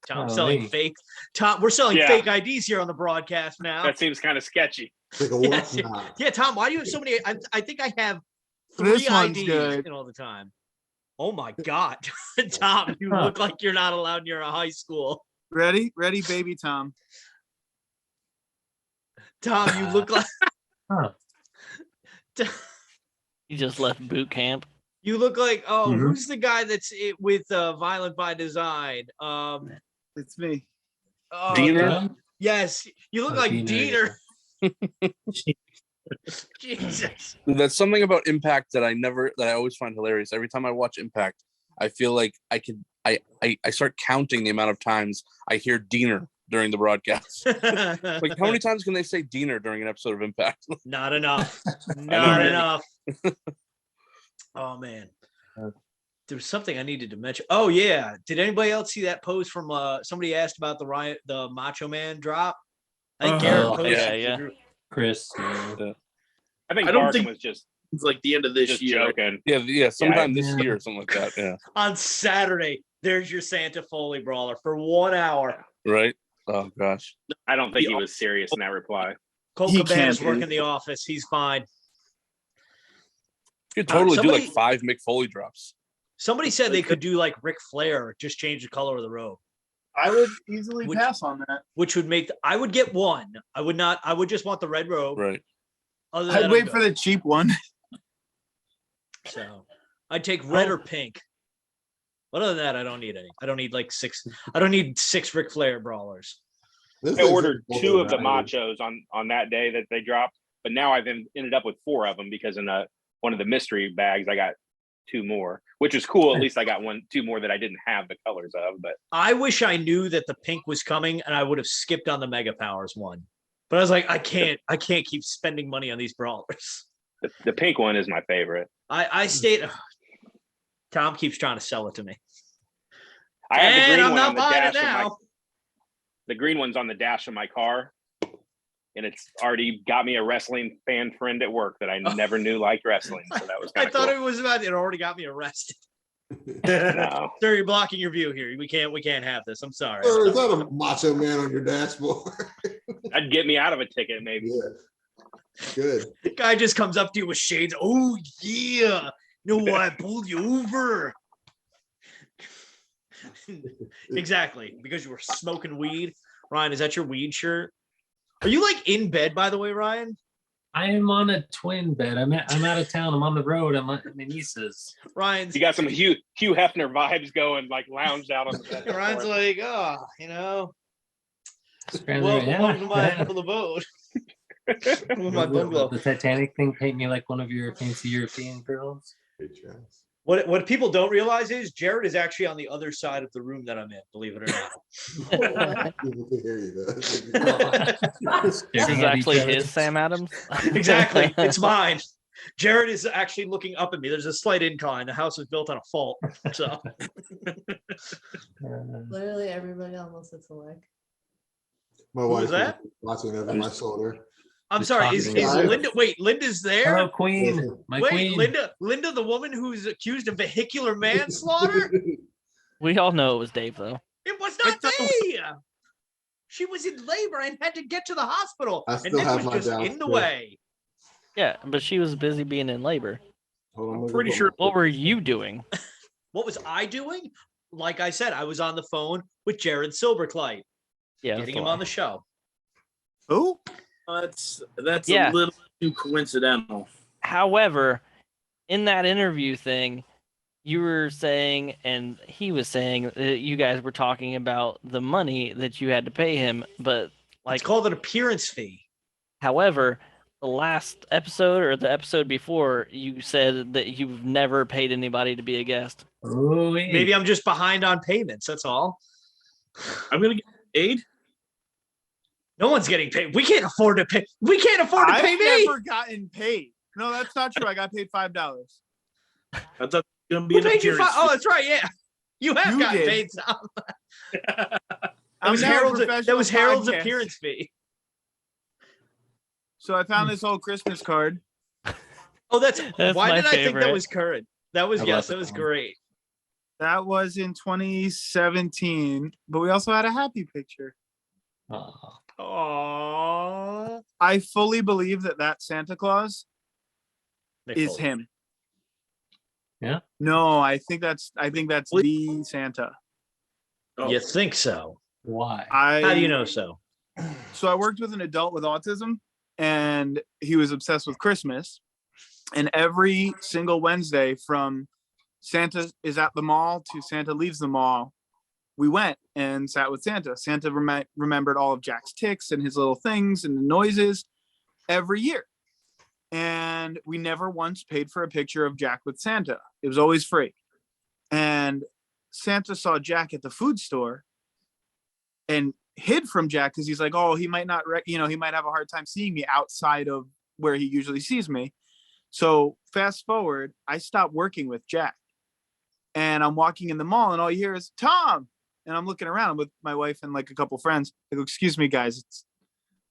Tom Oh, selling hey. fake. Tom, we're selling Yeah. fake IDs here on the broadcast now. That seems kind of sketchy. It's like a Yes. whatnot. Yeah, Tom, why do you have so many? I think I have This 3 one's IDs good. in all the time. Oh my god. Tom, you Huh. look like you're not allowed near a high school. Ready? Ready, baby Tom. Tom, you look like Huh. You just left boot camp. you look like Mhm. who's the guy that's with Violent by Design? It's me. Oh, Diener? God. Yes, you look Oh, like Diener. Diener. Jesus. That's something about Impact that I always find hilarious. Every time I watch Impact, I feel like I start counting the amount of times I hear Diener during the broadcast. Like, how many times can they say Diener during an episode of Impact? Not enough. know, Not right? enough. Oh man. There was something I needed to mention. Oh yeah. Did anybody else see that post from somebody asked about the Macho Man drop? I think Garrett Oh, posted. yeah. Chris. I think I don't Barton think- was just It's like the end of this year. joking. Yeah, sometime this Yeah. year or something like that. Yeah. On Saturday. there's your Santa Foley brawler for 1 hour. Right? Oh gosh. I don't think he was serious in that reply. Colt He Cabana's can't, working the office. He's fine. You could totally do somebody- like 5 Mick Foley drops. Somebody said they could do like Ric Flair, just change the color of the robe, I would easily Which- pass on that. which would make. I would get one. I would not. I would just want the red robe. Right. Other than that, I'd I'm wait good. for the cheap one. So I'd take red or pink. But other than that, I don't need any. I don't need like 6. I don't need 6 Ric Flair brawlers. This I is ordered 2 of the value. machos on that day that they dropped, but now I've ended up with 4 of them because in one of the mystery bags I got 2 more, which is cool. At least I got 2 more that I didn't have the colors of. But I wish I knew that the pink was coming, and I would have skipped on the Mega Powers one. But I was like, I can't keep spending money on these brawlers. the pink one is my favorite. I stayed. Tom keeps trying to sell it to me. I have the And green I'm one not on the buying it dash of my. now. The green one's on the dash of my car, and it's already got me a wrestling fan friend at work that I never knew liked wrestling. So that was I kind of thought cool. it was about. It already got me arrested. No. Sir, you're blocking your view here. We can't have this. I'm sorry. Or is that a macho man on your dashboard? That'd get me out of a ticket, maybe. Yeah. Good. The guy just comes up to you with shades. Oh yeah. You know why I pulled you over? Exactly. Because you were smoking weed. Ryan, is that your weed shirt? Are you like in bed, by the way, Ryan? I am on a twin bed. I'm out of town. I'm on the road. I'm at my niece's. Ryan's You got some Hugh Hefner vibes going, like lounged out on the bed. Ryan's like, oh, you know. Stranded- Welcome to the boat. My bungalow. The Titanic thing paint me like one of your fancy European girls. What people don't realize is Jared is actually on the other side of the room that I'm in, believe it or not. People can hear you, though. This is actually his Sam Adams. Exactly. It's mine. Jared is actually looking up at me. There's a slight incline. The house is built on a fault. So Literally everybody almost sits alike. My Who wife was that? watching over my shoulder. I'm Just sorry. talking Is about it. Linda? Wait, Linda's there. Hello, Queen. My Wait, queen. Linda, the woman who's accused of vehicular manslaughter. We all know it was Dave, though. It was not me. She was in labor and had to get to the hospital, I and still Nick have was my just doubts, in the too. way. Yeah, but she was busy being in labor. Hold on, let me Pretty go sure- What were you doing? What was I doing? Like I said, I was on the phone with Jared Silverclight, Yeah, getting that's him the on the show. Who? That's Yeah. a little too coincidental. However, in that interview thing, you were saying, and he was saying that you guys were talking about the money that you had to pay him, but like, It's called an appearance fee. however, the last episode or the episode before, you said that you've never paid anybody to be a guest. Ooh-wee. Maybe I'm just behind on payments. That's all. I'm gonna get paid. No one's getting paid. We can't afford to pay. We can't afford to pay I've me. never gotten paid. No, that's not true. I got paid $5. I thought it was gonna be Who an paid you appearance five? Oh, fee. that's right. Yeah, you have You gotten did. paid some. That I'm was now a Harold's. That professional was Harold's podcast. appearance fee. So I found this old Christmas card. Oh, that's. That's Why my did I think that favorite. was current? That was I yes. love That it. was great. That was in 2017, but we also had a happy picture. Aw. Aww. I fully believe that Santa Claus They is folded. him. Yeah? No, I think that's the Santa. Oh, You think so? Why? How do you know so? So I worked with an adult with autism, and he was obsessed with Christmas. And every single Wednesday, from Santa is at the mall to Santa leaves the mall, we went and sat with Santa. Santa remembered all of Jack's tics and his little things and the noises every year. And we never once paid for a picture of Jack with Santa. It was always free. And Santa saw Jack at the food store and hid from Jack because he's like, oh, he might not, he might have a hard time seeing me outside of where he usually sees me. So fast forward, I stopped working with Jack. And I'm walking in the mall and all you hear is Tom. And I'm looking around with my wife and like a couple friends. I go, excuse me, guys, it's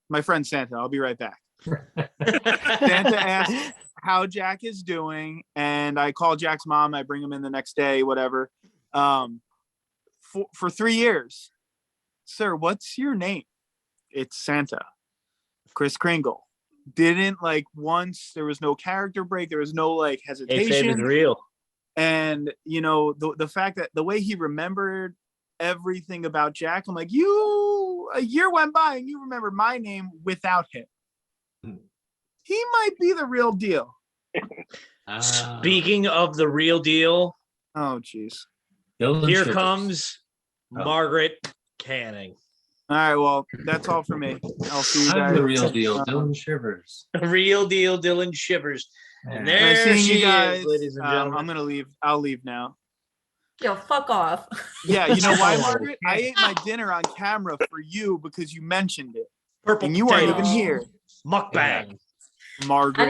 my friend Santa. I'll be right back. Santa asked how Jack is doing. And I call Jack's mom. I bring him in the next day, whatever. for 3 years. Sir, what's your name? It's Santa. Chris Kringle. Didn't like once. There was no character break. There was no like Kayfabe is hesitation. real. And you know the fact that the way he remembered everything about Jack, I'm like, you a year went by and you remember my name without him. He might be the real deal. Speaking of the real deal, Oh jeez. here comes Margaret Canning. All right, well, that's all for me. I'll see you guys. I'm the real deal. Dylan Shivers. Real deal Dylan Shivers. And Yeah. Nice there seeing she you guys. is, ladies and gentlemen. I'm gonna leave. I'll leave now. Yo, fuck off. Yeah, you know why, Margaret? I ate my dinner on camera for you because you mentioned it, Purple and you weren't even potatoes. here, Mukbang. Margaret.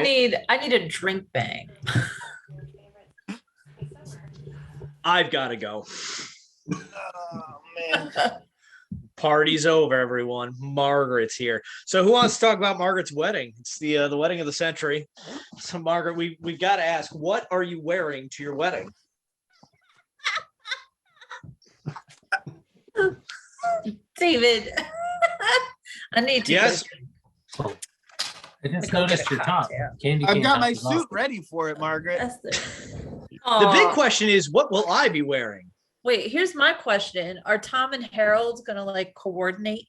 I need a drink bang. I've got to go. Oh man. Party's over, everyone. Margaret's here. So who wants to talk about Margaret's wedding? It's the wedding of the century. So Margaret, we've got to ask, what are you wearing to your wedding? David, I need to. Yes. I just noticed your top. Candy I've cane got top my is suit awesome. ready for it, Margaret. That's The big Aw. question is, what will I be wearing? Wait, here's my question. Are Tom and Harold gonna like coordinate?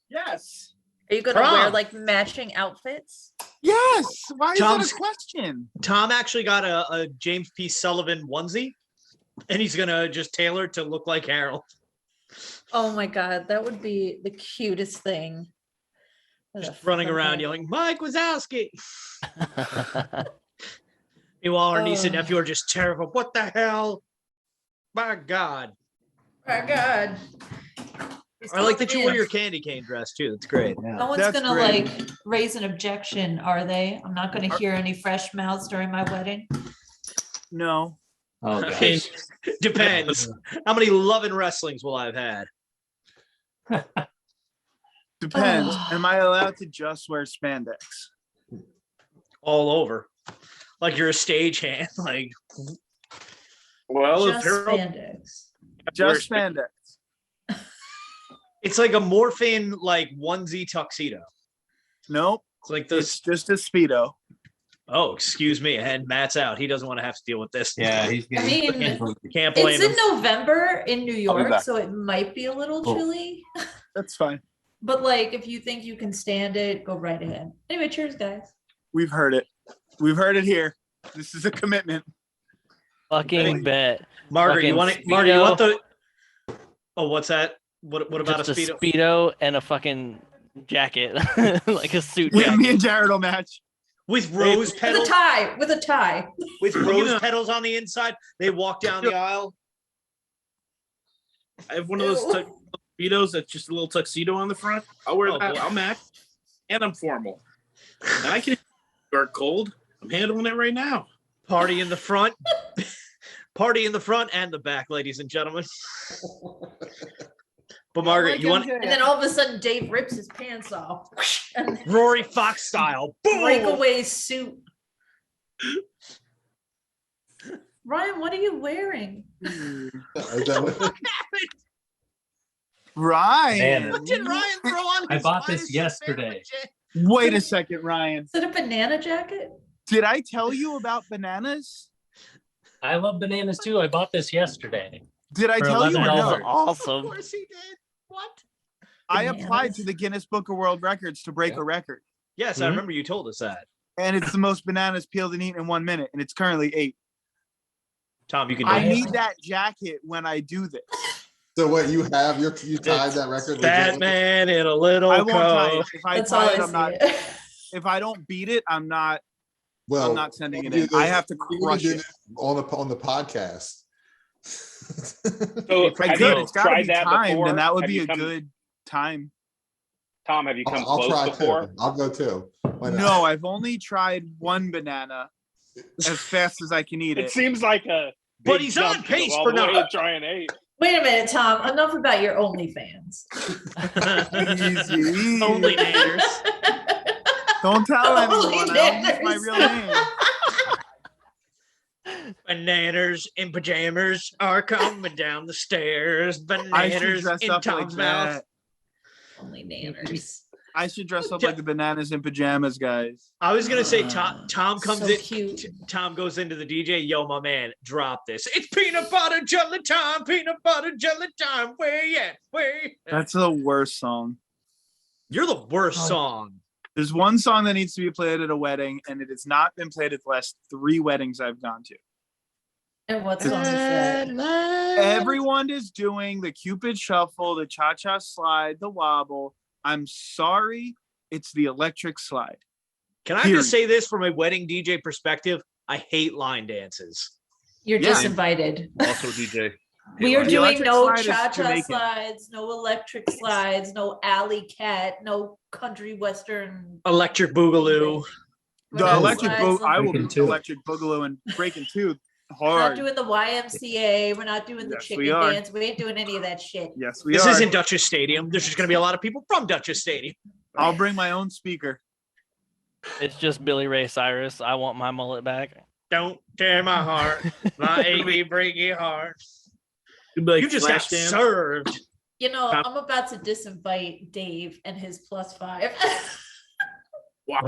Yes. Are you gonna wear Prom. like matching outfits? Yes. Why is Tom's- that a question? Tom actually got a James P. Sullivan onesie, and he's gonna just tailor it to look like Harold. Oh my god, that would be the cutest thing. What Just a running fucking around thing. yelling, Mike Wazowski. Meanwhile, our niece and Oh. nephew are just terrified. What the hell? My God. My god. I like that you wore your candy cane dress too. That's great. No one's That's gonna great. like raise an objection, are they? I'm not gonna hear any fresh mouths during my wedding. No. Oh, Okay. gosh. Depends. How many loving wrestlings will I have had? Depends. Am I allowed to just wear spandex? All over. Like you're a stagehand. Like Well, if Just Harold spandex. Just spandex. it's like a morphin like onesie tuxedo. Nope. It's like It's this. just a speedo. Oh, excuse me. And Matt's out. He doesn't want to have to deal with this. Yeah, he's I getting. mean, Can't blame it's him. in November in New York, back. so it might be a little Oh. chilly. That's fine. But like, if you think you can stand it, go right ahead. Anyway, cheers, guys. We've heard it. We've heard it here. This is a commitment. Fucking bet. Margaret, you fucking want it? Margaret, you want Speedo. the? Oh, what's that? What about Just a a speedo? speedo and a fucking jacket, like a suit Me jacket. and Jared will match. With rose With a petals, tie. With a tie. with rose petals on the inside. They walk down the aisle. I have one of those Ew. tuxedos that's just a little tuxedo on the front. I'll wear Oh, that. boy. I'll match, and I'm formal. And I can start cold. I'm handling it right now. Party in the front. Party in the front and the back, ladies and gentlemen. But Margaret, you want And then all of a sudden, Dave rips his pants off. And Rory Fox style? Boom! breakaway suit. Ryan, what are you wearing? Is that what- Ryan. What did Ryan throw on? I his bought this finest yesterday. sandwich? Wait a second, Ryan. Is it a banana jacket? Did I tell you about bananas? I love bananas too. I bought this yesterday. Did I For tell you or $11. no? Of Awesome. course he did. What? I Bananas. applied to the Guinness Book of World Records to break a record. Yes, I Mhm. remember you told us that. And it's the most bananas peeled and eaten in 1 minute. And it's currently 8. Tom, you can do I it. need that jacket when I do this. So what you have? You tied that record. legit? Batman in a little I won't tie coat. it. If I That's all tie I it, I'm not. see. If I don't beat it, I'm not Well, sending it we in. do I this- have to we crush do it. this on the podcast. So If I have could, you it's got to tried be that timed, before? and that would Have be you a come- good time. Tom, have you come I'll try close before? too. I'll go too. Why not? No, I've only tried one banana as fast as I can eat It it. seems like a. But big he's jump on to go pace all for the way not. to try and 8. Wait a minute, Tom. Enough about your OnlyFans. Easy, easy. Only Nanners. Don't tell Only anyone. I don't use my Nanners. real name. Bananas in pajamas are coming down the stairs. I should Bananas dress in up like Tom's mouth. that. Only nanners. I should dress up like the bananas in pajamas guys. I was gonna say Tom comes So in. cute. Tom goes into the DJ. Yo, my man, drop this. It's peanut butter jelly time. Peanut butter jelly time. Where you at? Where you at? That's the worst song. You're the worst song. There's one song that needs to be played at a wedding, and it has not been played at the last 3 weddings I've gone to. And what song is that? Everyone is doing the Cupid Shuffle, the Cha-Cha Slide, the Wobble. I'm sorry, it's the Electric Slide. Can I just say this from a wedding DJ perspective? I hate line dances. You're Yeah. disinvited. Also DJ. We are The doing electric no slide is cha-cha Jamaican. slides, no electric slides, no alley cat, no country western. Electric Boogaloo. We're The not Electric slides, I will Breaking do Two. Electric Boogaloo and Breaking Two We're not hard. doing the YMCA. We're not doing the Yes, we chicken are. dance. We ain't doing any of that shit. Yes, we This are. isn't Duchess Stadium. There's just going to be a lot of people from Duchess Stadium. I'll bring my own speaker. It's just Billy Ray Cyrus. I want my mullet back. Don't tear my heart, my achy, breaky heart. You'd be like You just got Flashdance. served. You know, I'm about to disinvite Dave and his +5. Wow.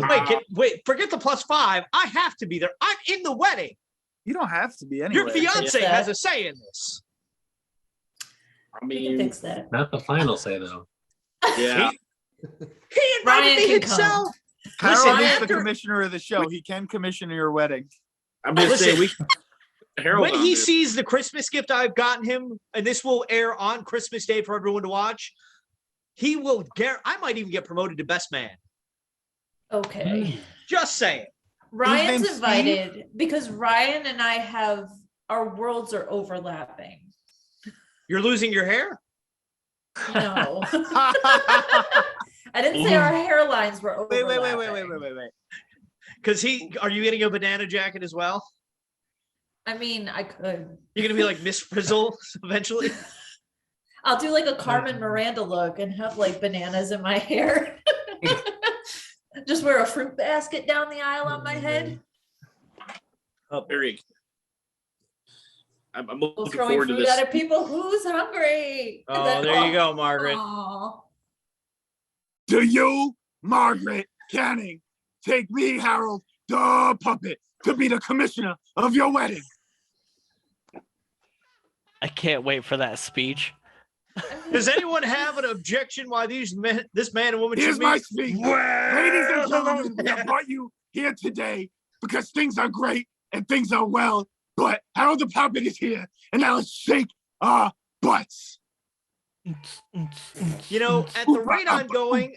Wait, forget the +5. I have to be there. I'm in the wedding. You don't have to be Your anyway. fiance Yeah. has a say in this. I We can mean, fix that. Not the final say though. yeah. He invited Ryan me can come. himself. Harold Listen, is the after- commissioner of the show. He can commission your wedding. I'm just saying Listen, Harold when on he this. sees the Christmas gift I've gotten him, and this will air on Christmas Day for everyone to watch, he will I might even get promoted to best man. Okay. Just saying. Ryan's name's Steve? invited because Ryan and I have our worlds are overlapping. You're losing your hair? No. I didn't say our hairlines were Wait, overlapping. wait. Because are you getting a banana jacket as well? I mean, I could. You're gonna be like Miss Frizzle eventually. I'll do like a Carmen Miranda look and have like bananas in my hair. Just wear a fruit basket down the aisle on my head. Oh, very. I'm Go looking throwing forward to food this. at people. Who's hungry? And Oh, then- there you go, Margaret. Aw. Do you, Margaret Canning, take me, Harold, the puppet, to be the commissioner of your wedding? I can't wait for that speech. Does anyone have an objection why this man and woman Here's should my meet? speech. Ladies and gentlemen, we have brought you here today because things are great and things are well, but Harold the Puppet is here, and now let's shake our butts. You know, at the rate I'm going,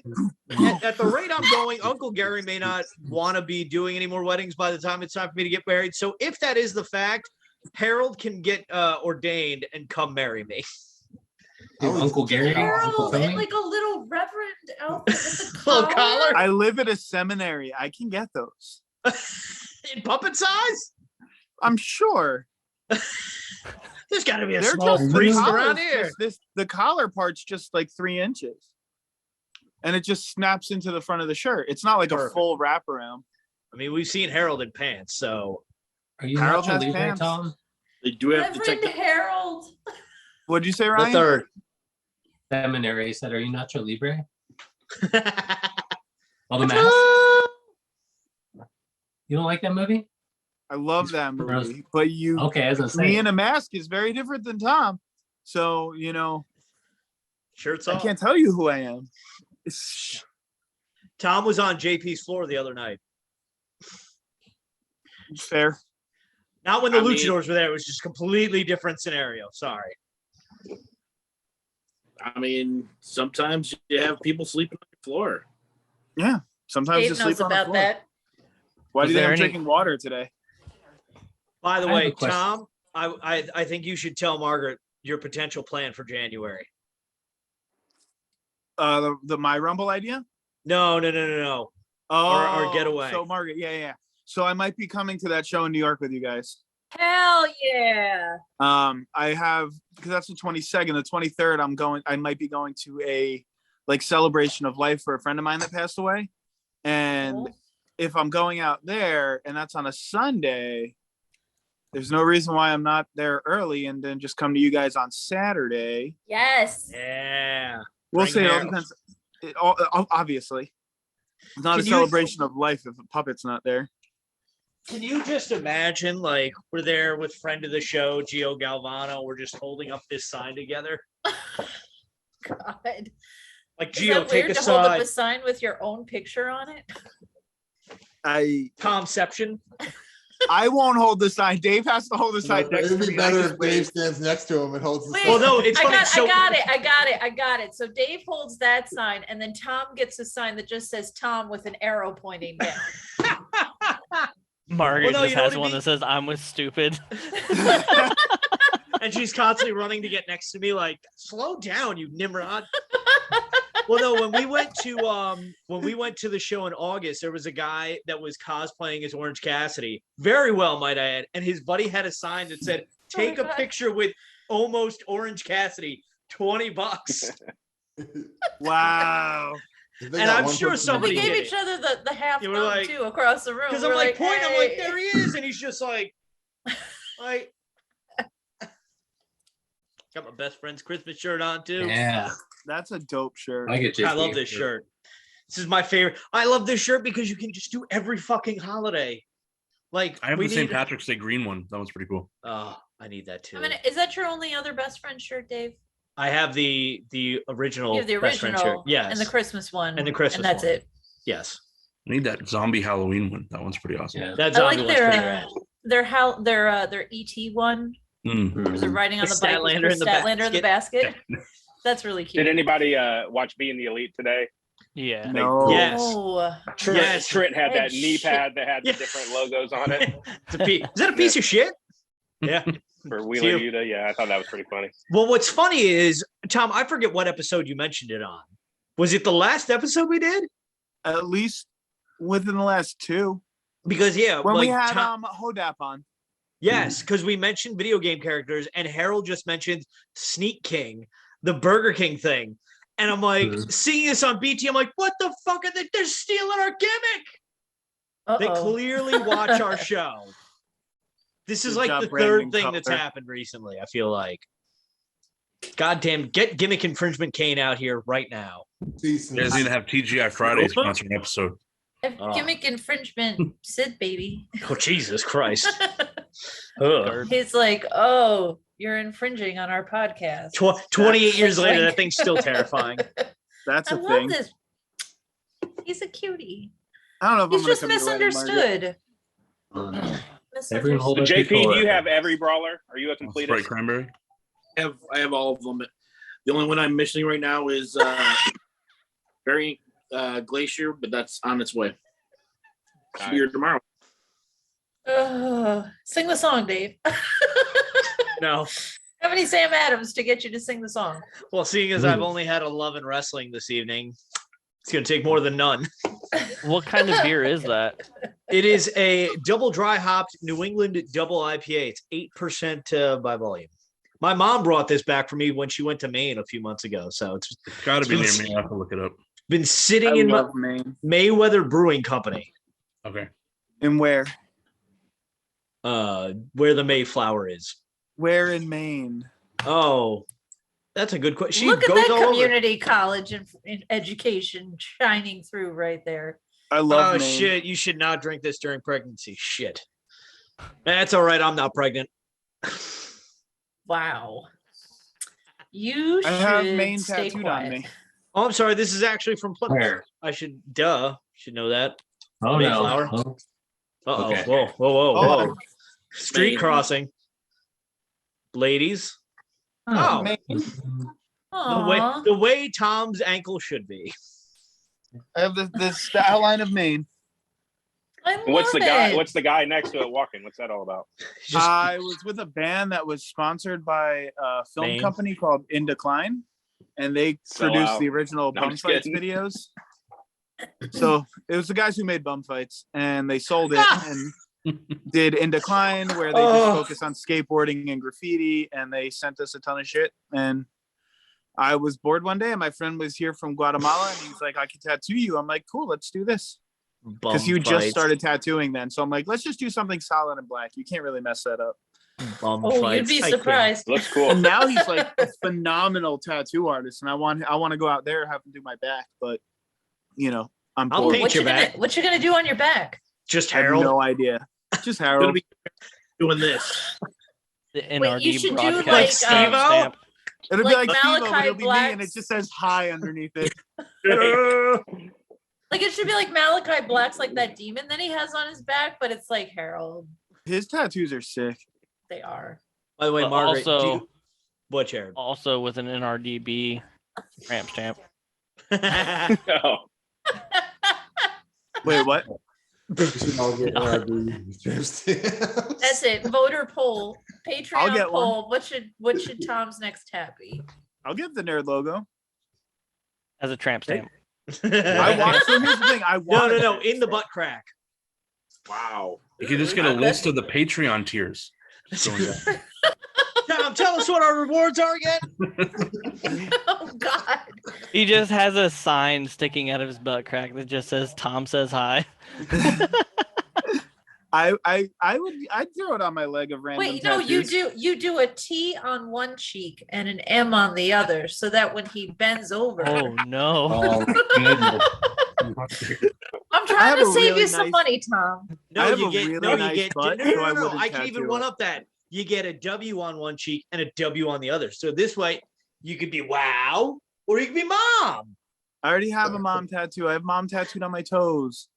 at the rate I'm going, Uncle Gary may not want to be doing any more weddings by the time it's time for me to get married. So if that is the fact, Harold can get ordained and come marry me. Uncle Gary, Uncle Harold in Tony. like a little reverend outfit with the Little collar. collar I live at a seminary. I can get those. in puppet size. I'm sure. There's got to be a They're small just priest the around collar's here. the collar part's just like 3 inches. And it just snaps into the front of the shirt. It's not like a Perfect. full wraparound. I mean, we've seen Harold in pants, so Are you Harold Nacho has Libre, pants. Tom? They do have to Reverend take Harold. What'd you say, the Ryan? third. Seminary said, "Are you Nacho Libre?" I Well, the mask. You don't like that movie? I love that gross. movie. But you Okay, as I me say, in a mask is very different than Tom. So, you know, Shirts I off. can't tell you who I am. It's, Tom was on JP's floor the other night. fair. Not when the I mean- luchadors were there. It was just completely different scenario. Sorry. I mean, sometimes you have people sleeping on the floor. Yeah. Sometimes Dave you sleep knows on the about floor. that. Why Was do you think there I'm any- drinking water today? By the I have way, a question. Tom, I think you should tell Margaret your potential plan for January. The My Rumble idea? No. Oh, Or getaway. So Margaret, yeah. So I might be coming to that show in New York with you guys. Hell yeah. I have, because that's the 22nd. The 23rd, I might be going to a like celebration of life for a friend of mine that passed away. And Cool. if I'm going out there and that's on a Sunday, there's no reason why I'm not there early and then just come to you guys on Saturday. Yes. Yeah. We'll Bring see. It all Harold. depends. Obviously, it's not Can a you- celebration of life if a puppet's not there. Can you just imagine, like, we're there with friend of the show, Gio Galvano. We're just holding up this sign together. God. Like, Is Gio, that take weird a to hold up sign. a sign with your own picture on it? Tomception. I won't hold the sign. Dave has to hold the sign next It'd to be me. I better just if Dave wave. stands next to him and holds the Wait, sign. Well, no, it's I funny. got, So, I got it. So Dave holds that sign, and then Tom gets a sign that just says Tom with an arrow pointing down. Margaret Well, no, just you know has what I one mean? that says "I'm with stupid." and she's constantly running to get next to me, like, slow down, you Nimrod. Well, no, when we went to the show in August, there was a guy that was cosplaying as Orange Cassidy. Very well, might I add. And his buddy had a sign that said, take a God. picture with almost Orange Cassidy, $20. Wow. They And got I'm one sure person- somebody We gave did each it. other the half You were thumb like- too across the room. Because We I'm were like pointing, I'm like, "Hey." there he is. And he's just like, got my best friend's Christmas shirt on too. Yeah, That's a dope shirt. I get I love this shirt. This is my favorite. I love this shirt because you can just do every fucking holiday. Like, I have we the St. need- Patrick's Day green one. That one's pretty cool. Oh, I need that too. I mean, is that your only other best friend shirt, Dave? I have the original, You have the best friend shirt. original, Yes. and the Christmas one, And the Christmas and that's one. it. Yes. I need that zombie Halloween one. That one's pretty awesome. Yeah. That I like zombie one's pretty rad. their ET one. Mm. There's a writing on The the bike with Statlander in the Statlander in the basket. That's really cute. Did anybody watch Being the Elite today? Yeah. No. Yes. Oh, Trent, Yes. Trent had that That knee shit. pad that had the Yeah. different logos on it Is that a piece of shit? Yeah. for you. Wheeler Yuta. Yeah, I thought that was pretty funny. Well, what's funny is, Tom, I forget what episode you mentioned it on. Was it the last episode we did? At least within the last two. Because yeah, When we like, had Tom- Hodap on. yes, because we mentioned video game characters, and Harold just mentioned Sneak King, the Burger King thing. And I'm like, seeing this on BT, I'm like, what the fuck are they? They're stealing our gimmick. They uh-oh. clearly watch our show. This is Good like job, the Brandon third thing that's Cutler. happened recently, I feel like. Goddamn, get gimmick infringement Kane out here right now. Cease and You guys need to have TGI Friday sponsor an episode. Gimmick infringement, Sid baby. Oh, Jesus Christ. Ugh. He's like, oh, you're infringing on our podcast. 28 years later, like- that thing's still terrifying. That's I a love thing. this. He's a cutie. I don't know if He's I'm gonna just come to your wedding, Margaret. misunderstood. Everyone hold So up JP, before. do you have every brawler? Are you a Sprite completist? cranberry. I have all of them. The only one I'm missing right now is Variant Glacier, but that's on its way. Should be here tomorrow. Sing the song, Dave. No. How many Sam Adams to get you to sing the song? Well, seeing as I've only had a love and wrestling this evening, it's going to take more than none. What kind of beer is that? It is a double dry hopped New England double IPA. It's 8% by volume. My mom brought this back for me when she went to Maine a few months ago. So it's It's got to be It's near me. I have to look it up. been sitting I in my love Maine. Mayweather Brewing Company, Okay. And where? where the Mayflower is. Where in Maine? Oh, that's a good question. She Look at goes that all over. community college and education shining through right there. I love Oh, Maine. shit. You should not drink this during pregnancy. Shit. That's all right. I'm not pregnant. Wow. You I have should Maine stay tattooed quiet. on me. Oh, I'm sorry. This is actually from Plymouth. Where? I should know that. Oh Mayflower. no. Oh, Uh-oh. Okay. Whoa, whoa, whoa, Oh, whoa. Street Maine. crossing. Ladies. oh. Oh, Maine. Aw. the way Tom's ankle should be. I have the style line of Maine. I love What's the guy? it. What's the guy next to it walking? What's that all about? Just, I was with a band that was sponsored by a film Maine. company called In Decline, and they Sell produced out. the original No, I'm Bum just Fights kidding. videos. So it was the guys who made Bum Fights, and they sold it and did In Decline, where they just Oh. focus on skateboarding and graffiti, and they sent us a ton of shit. And I was bored one day, and my friend was here from Guatemala, and he was like, "I can tattoo you." I'm like, "Cool, let's do this." because you just started tattooing then. So I'm like, let's just do something solid and black. You can't really mess that up. Oh, you'd be surprised. Looks cool. And now he's like a phenomenal tattoo artist, and I want to go out there and have him do my back, but you know, I'm I'll poor. paint your back. What you gonna do on your back? Just I have Harold. no idea. Just Gonna Harold. be doing this. The Wait, NRD you should do broadcast like, timestamp. It'll be like like Steve-O, but Malachi it'll be me, and it Black's- just says hi underneath it. Like it should be like Malachi Black's like that demon that he has on his back, but it's like Harold. His tattoos are sick. They are. By the way, But Margaret, do also- you- what, Jared? Also with an NRDB tramp stamp. Oh, Wait, what? We should all get NRD That's it. Voter poll, I'll Patreon get one. poll. What should Tom's next tab be? I'll get the nerd logo. As a tramp stamp. I want. So here's the thing. I No, want. no, no, in the butt crack. Wow. You can just get a list of the Patreon tiers. Going down. Tom, tell us what our rewards are again. Oh God. He just has a sign sticking out of his butt crack that just says Tom says hi. I'd throw it on my leg of random. Wait, no, you tattoos. do a T on one cheek and an M on the other, so that when he bends over, Oh no. Oh, goodness. I'm I trying have to a save really you some nice- money, Tom. No, I have you a get really no, you nice get butt, no, so no, I no, no. wouldn't I can even tattoo one it. up that. You get a W on one cheek and a W on the other. So this way, you could be wow, or you could be mom. I already have a mom tattoo. I have mom tattooed on my toes.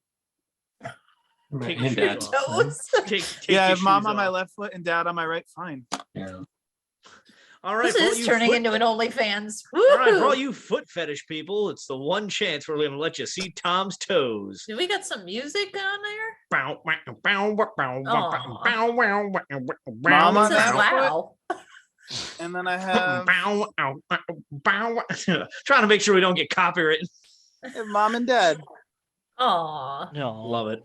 Take And your dad. shoes off. Toes. Take Yeah, I your have mom shoes on my off. left foot and dad on my right. Fine. Yeah. All right, This for all is you turning foot- into an OnlyFans. All right, for all Woo-hoo. you foot fetish people, it's the one chance we're going to let you see Tom's toes. Do we got some music on there? Bow, wow, bow, wow, bow, wow, Aw. bow, wow, wow, wow, Mom wow, on It says that wow, wow. And then I have, bow, wow, wow, bow, wow. Trying to make sure we don't get copyrighted. I have mom and dad. No. Aw. Love it.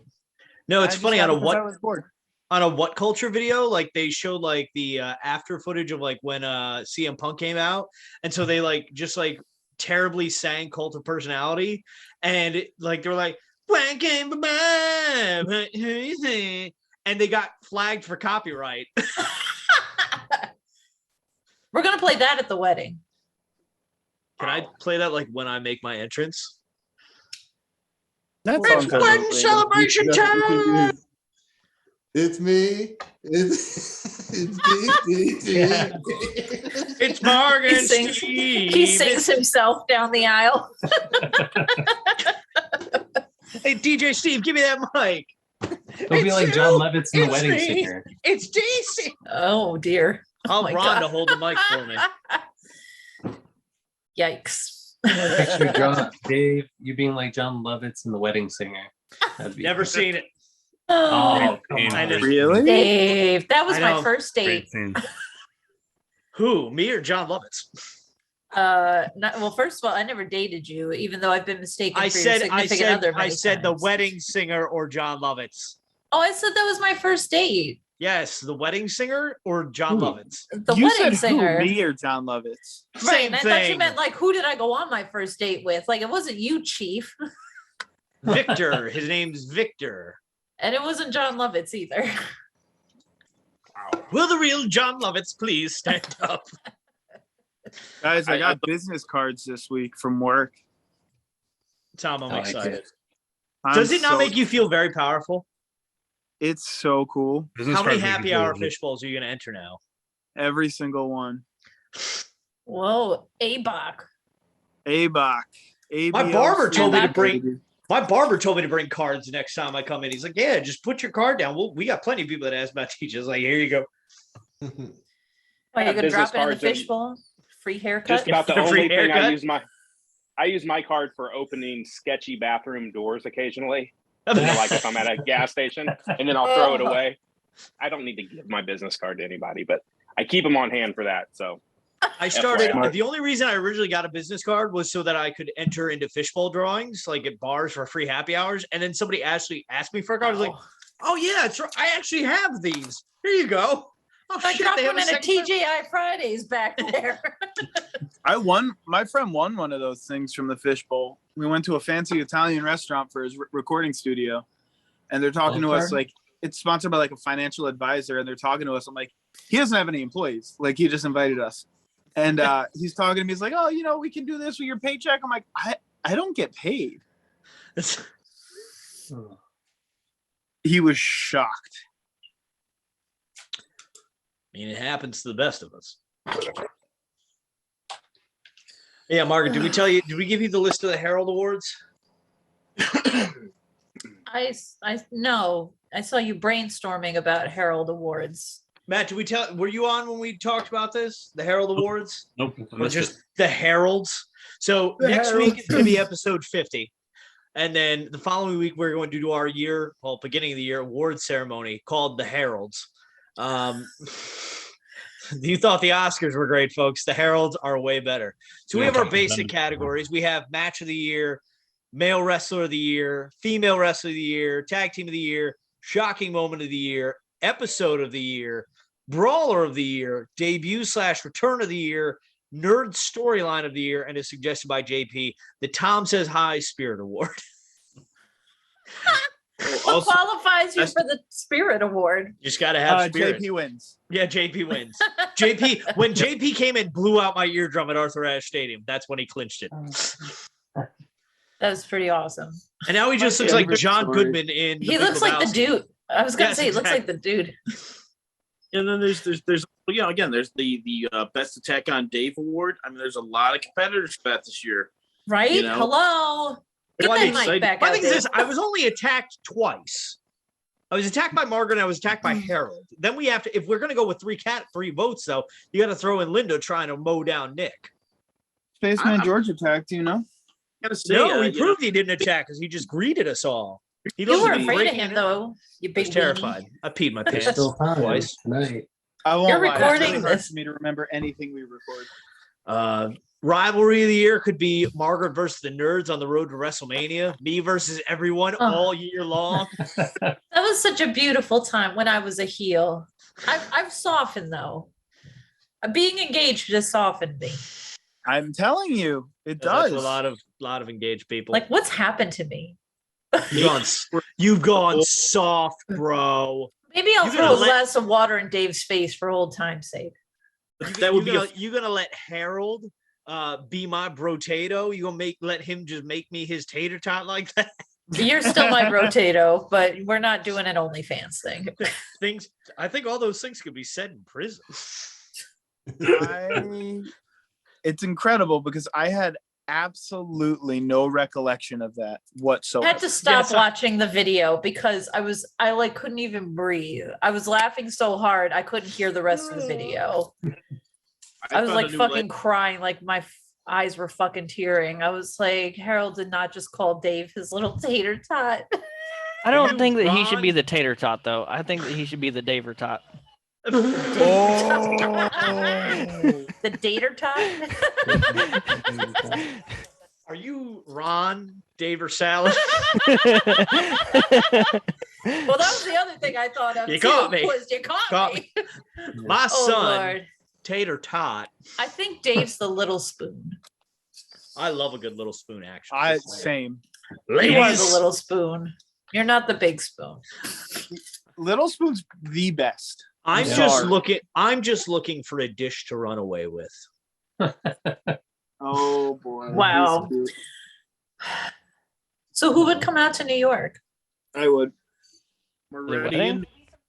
No, it's I just funny had on it a 'cause I what was bored. on a what culture video, like they showed like the after footage of like when CM Punk came out, and so they like just like terribly sang Cult of Personality, and like they were like when came by, and they got flagged for copyright. We're gonna play that at the wedding. Can I play that like when I make my entrance? That It's song's wedding overrated. celebration time. It's me. It's me. It's Mark He and sings- Steve. He sings himself down the aisle. Hey DJ Steve, give me that mic. It'll be like John Levitt's in the It's wedding me. singer. It's DC. Oh dear. I'll my Ron to God. hold the mic for me. Yikes. Picture John, Dave, you being like John Levitt's in the wedding singer. That'd be Never seen it. Oh, come Great on. scene. Really? Dave, that was I my know. first date. Great scene. Who? Me or John Lovitz? Well, first of all, I never dated you, even though I've been mistaken I for your said significant other I many said the times. wedding singer or John Lovitz. Oh, I said that was my first date. Yes, the wedding singer or John Who? Lovitz. The You wedding said singer. who, me or John Lovitz? Right, Same and I thought you thing. meant like who did I go on my first date with? Like it wasn't you, Chief, Victor. His name's Victor. and it wasn't John Lovitz either. Will the real John Lovitz please stand up? Guys, I I- got business cards this week from work. Tom, I'm I like excited. it. Does I'm it not so- make you feel very powerful? It's so cool. Business How many cards make happy you feel hour legit. fish bowls are you going to enter now? Every single one. Whoa, A-Bach. A-Bach. My barber told me to Back, bring. My barber told me to bring cards next time I come in. He's like, "Yeah, just put your card down. We got plenty of people that ask about teachers. Like, here you go." Are you have gonna business drop it in the cards and- fishbowl? Free haircut? Just about the Free only thing haircut? I use my card for opening sketchy bathroom doors occasionally. Like if I'm at a gas station, and then I'll throw it away. I don't need to give my business card to anybody, but I keep them on hand for that. So I started. FYI. The only reason I originally got a business card was so that I could enter into fishbowl drawings, like at bars for free happy hours. And then somebody actually asked me for a card. I was like, "Oh yeah, it's, I actually have these. Here you go." Oh I shit, dropped they have one a in a second set? TGI Fridays back there. My friend won one of those things from the fishbowl. We went to a fancy Italian restaurant for his recording studio, and they're talking to us like it's sponsored by like a financial advisor, and they're talking to us. I'm like, he doesn't have any employees. Like he just invited us, and he's talking to me. He's like, oh, we can do this with your paycheck. I'm like, I don't get paid. He was shocked. I mean, it happens to the best of us. Yeah, Margaret, did we give you the list of the Herald Awards? No, I saw you brainstorming about Herald Awards. Matt, were you on when we talked about this? The Herald Awards? Nope. Or just the Heralds? So next week is going to be episode 50. And then the following week, we're going to do our beginning of the year award ceremony called the Heralds. You thought the Oscars were great, folks. The Heralds are way better. So we have our basic categories. We have Match of the Year, Male Wrestler of the Year, Female Wrestler of the Year, Tag Team of the Year, Shocking Moment of the Year, Episode of the Year, Brawler of the Year, Debut/Return of the Year, Nerd Storyline of the Year, and is suggested by JP, the Tom Says Hi Spirit Award. What qualifies you for the Spirit Award? You just got to have spirit. JP wins. Yeah, JP wins. When JP came and blew out my eardrum at Arthur Ashe Stadium, that's when he clinched it. That was pretty awesome. And now he just looks like John Goodman in. He looks like the dude. I was gonna say, he looks like the dude. And then there's again, there's the Best Attack on Dave Award. I mean, there's a lot of competitors for that this year. Right? Hello. Get that mic back out. My thing is this: I was only attacked twice. I was attacked by Margaret and I was attacked by Harold. Then we have to, if we're going to go with three votes, though, you got to throw in Linda trying to mow down Nick. Spaceman George attacked, Say, he proved he didn't attack because he just greeted us all. You were afraid of him, though. You big terrified. I peed my pants twice. Tonight. You're recording this. For me to remember anything we record. Rivalry of the year could be Margaret versus the Nerds on the road to WrestleMania. Me versus everyone all year long. That was such a beautiful time when I was a heel. I've softened though. Being engaged just softened me. I'm telling you, it does. A lot of engaged people. Like, what's happened to me? You've gone soft, bro. Maybe I'll throw a glass of water in Dave's face for old time's sake. You're gonna let Harold be my brotato? You gonna let him just make me his tater tot like that? You're still my brotato, but we're not doing an OnlyFans thing. I think all those things could be said in prison. It's incredible because I had absolutely no recollection of that whatsoever. I had to stop watching the video because I couldn't even breathe. I was laughing so hard I couldn't hear the rest of the video. I was like fucking crying, like my eyes were fucking tearing. I was like, Harold did not just call Dave his little tater tot. I don't think that he should be the tater tot, though. I think that he should be the Daver tot. The dater tot? Are you Ron, Dave, or Salad? Well, that was the other thing I thought of. You caught me. You caught me. My son, Lord. Tater tot. I think Dave's the little spoon. I love a good little spoon, actually. Same. You are the little spoon. You're not the big spoon. Little spoon's the best. I'm just looking for a dish to run away with. Oh boy. Wow. So who would come out to New York? I would. We're ready.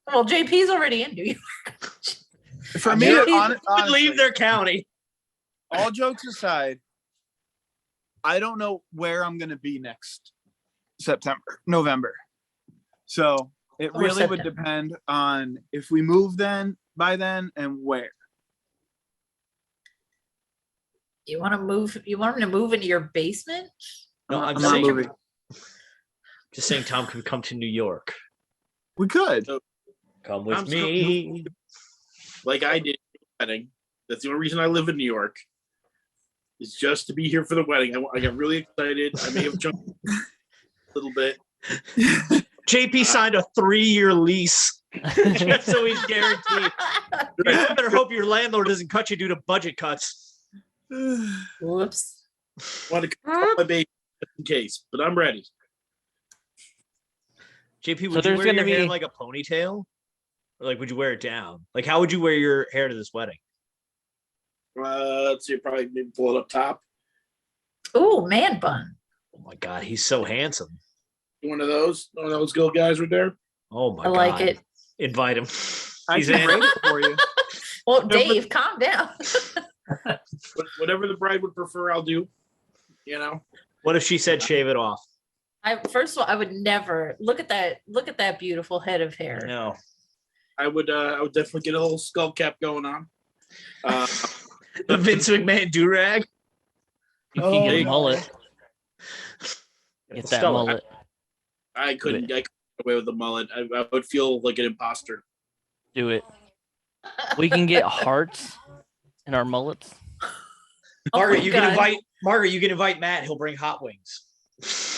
Well, JP's already in New York. For me, honestly, leave their county. All jokes aside, I don't know where I'm going to be next November. So it really would depend on if we move by then and where. You want to move? You want him to move into your basement? No, I'm not saying, moving. Just saying Tom can come to New York. We could. Come with me. Like I did wedding. That's the only reason I live in New York. Is just to be here for the wedding. I got really excited. I may have jumped a little bit. JP signed a 3-year lease just so he's guaranteed. You better hope your landlord doesn't cut you due to budget cuts. Whoops. Want to call my baby in case, but I'm ready. JP, So would you there's wear your gonna hair be- in like a ponytail? Or like, would you wear it down? Like, how would you wear your hair to this wedding? Let's see, probably maybe pull it up top. Ooh, man bun. Oh my God, he's so handsome. One of those good guys right there. Oh my I God. like it. Invite him. I He's can in. rate it for you. Well, Dave, calm down. Whatever the bride would prefer, I'll do. What if she said shave it off? First of all, I would never look at that. Look at that beautiful head of hair. No. I would definitely get a little skull cap going on. The Vince McMahon do-rag? You can get a Oh. mullet. Get that Stella. mullet. I couldn't get away with the mullet. I would feel like an imposter. Do it. We can get hearts in our mullets. Margaret, my you God. can invite Matt. He'll bring hot wings.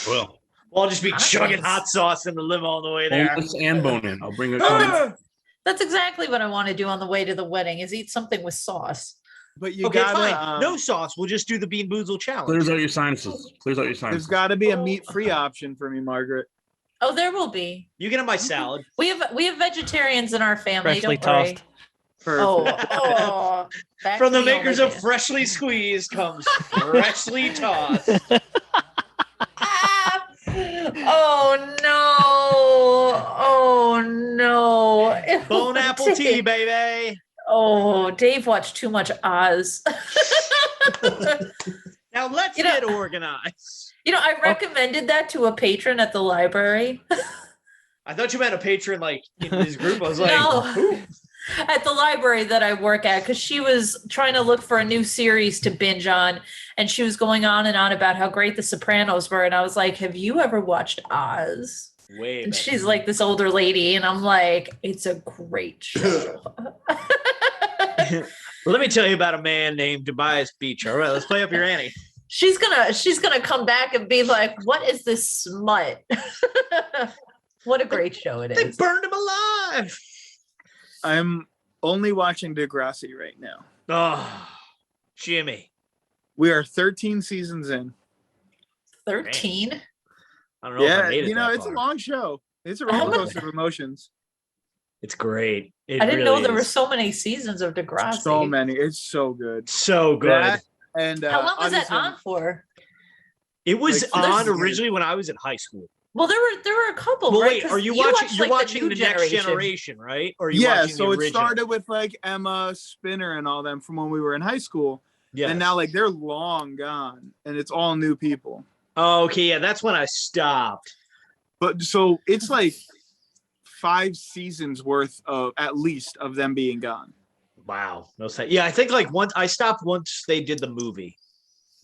Well, Well, I'll just be Hot chugging wings. hot sauce in the limo on the way there. boneless and bone in. I'll bring a That's exactly what I want to do on the way to the wedding is eat something with sauce. But you Okay, gotta fine. No sauce. We'll just do the Bean Boozle challenge. clears out your sinuses. Clears out your there's sinuses. got to be a meat-free option for me, Margaret. Oh, there will be. You get on my salad. We have vegetarians in our family. Freshly Don't worry. tossed. Oh, back From to the makers of OnlyFans. Freshly Squeezed comes Freshly Tossed. Ah! Oh no! Oh no! Bone apple tea, baby. Oh, Dave watched too much Oz. Now let's You know- get organized. I recommended that to a patron at the library. I thought you meant a patron like in this group. I was like, No. who? At the library that I work at, because she was trying to look for a new series to binge on, and she was going on and on about how great The Sopranos were, and I was like, "Have you ever watched Oz?" Wait. And she's like this older lady, and I'm like, "It's a great show." Let me tell you about a man named Tobias Beach. All right, let's play up your ante. She's gonna come back and be like, "What is this smut?" What a great show it They is. burned him alive. I'm only watching Degrassi right now. Oh, Jimmy. We are 13 seasons in. 13. I don't know if I Yeah, made it that it's a far. long show. It's a How roller much- coaster of emotions. It's great. It I didn't know really there were is. so many seasons of Degrassi. So many. It's so good. So good. That and How long was that obviously- on for? It was Like, on there's- originally when I was in high school. Well, there were a couple. Well, right? wait, 'Cause are you watched, watching? You're like, watching new the next generation, right? Or are you Yeah, watching so the it original? started with like Emma Spinner and all them from when we were in high school. Yeah. And now like they're long gone and it's all new people. Oh, okay, yeah, that's when I stopped. But so it's like 5 seasons worth of at least of them being gone. Wow, no say. Yeah, I think like once I stopped once they did the movie.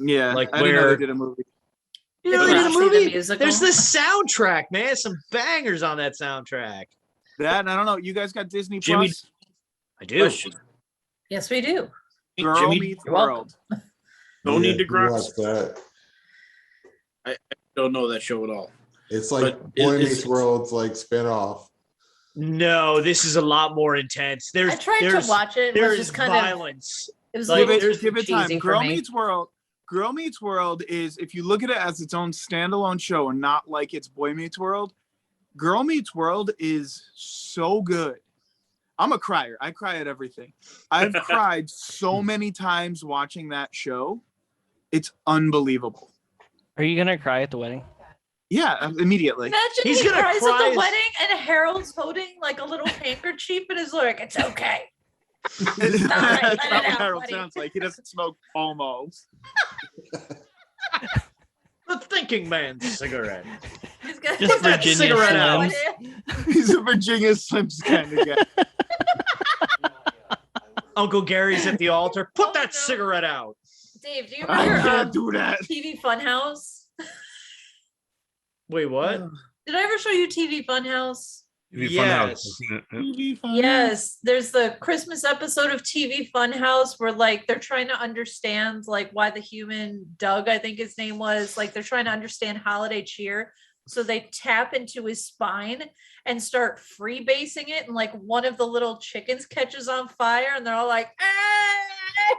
Yeah, Like I didn't know where- they did a movie. You know, they did a Degrassi, the movie. musical. There's this soundtrack, man. Some bangers on that soundtrack. That I don't know. You guys got Disney Jimmy- Plus? I do. Question. Yes, we do. Girl Jimmy, Meets you're welcome. World. don't need to you grasp. watch that. I don't know that show at all. It's like But Boy is- Meets World's like spinoff. No, this is a lot more intense. There's I tried to there's- watch it. It There was is just kind of. violence. It was Like, a little there's- too Give it time. cheesy for Girl me. Meets World. Girl Meets World is if you look at it as its own standalone show and not like it's Boy Meets World. Girl Meets World is so good. I'm a crier. I cry at everything. I've cried so many times watching that show. It's unbelievable. Are you gonna cry at the wedding? Yeah, immediately. Imagine He's he gonna cries at cry the as- wedding and Harold's holding like a little handkerchief and is like, "It's okay." That's let it not out, what Harold buddy. sounds like. He doesn't smoke almost. The thinking man's cigarette. He's got Just Put that Virginia cigarette out. Slims. He's a Virginia Slims kind of guy. Uncle Gary's at the altar. Put Oh, that no. cigarette out. Dave, do you I remember can't do that. TV Funhouse? Wait, what? Did I ever show you TV Funhouse? Yes. Yes, there's the Christmas episode of TV Funhouse where like they're trying to understand like why the human Doug, I think his name was, like they're trying to understand holiday cheer. So they tap into his spine and start freebasing it, and like one of the little chickens catches on fire, and they're all like, "Ah!"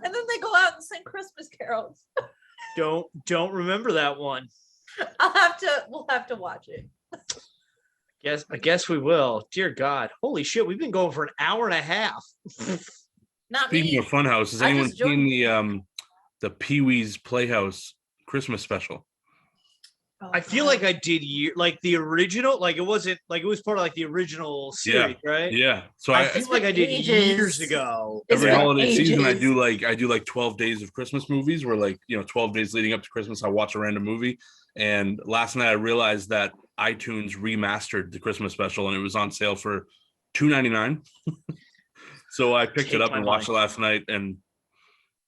And then they go out and sing Christmas carols. Don't remember that one. We'll have to watch it. I guess we will. Dear God. Holy shit, we've been going for an hour and a half. Not Speaking me. of Funhouse, has I anyone just joined. seen the Pee-wee's Playhouse Christmas special? I feel like I did like the original, like it wasn't like it was part of like the original series, right? Yeah. So I feel like I did years ago. Every holiday season, I do like 12 days of Christmas movies where 12 days leading up to Christmas, I watch a random movie. And last night I realized that iTunes remastered the Christmas special and it was on sale for $2.99. So I picked it up and watched it last night, and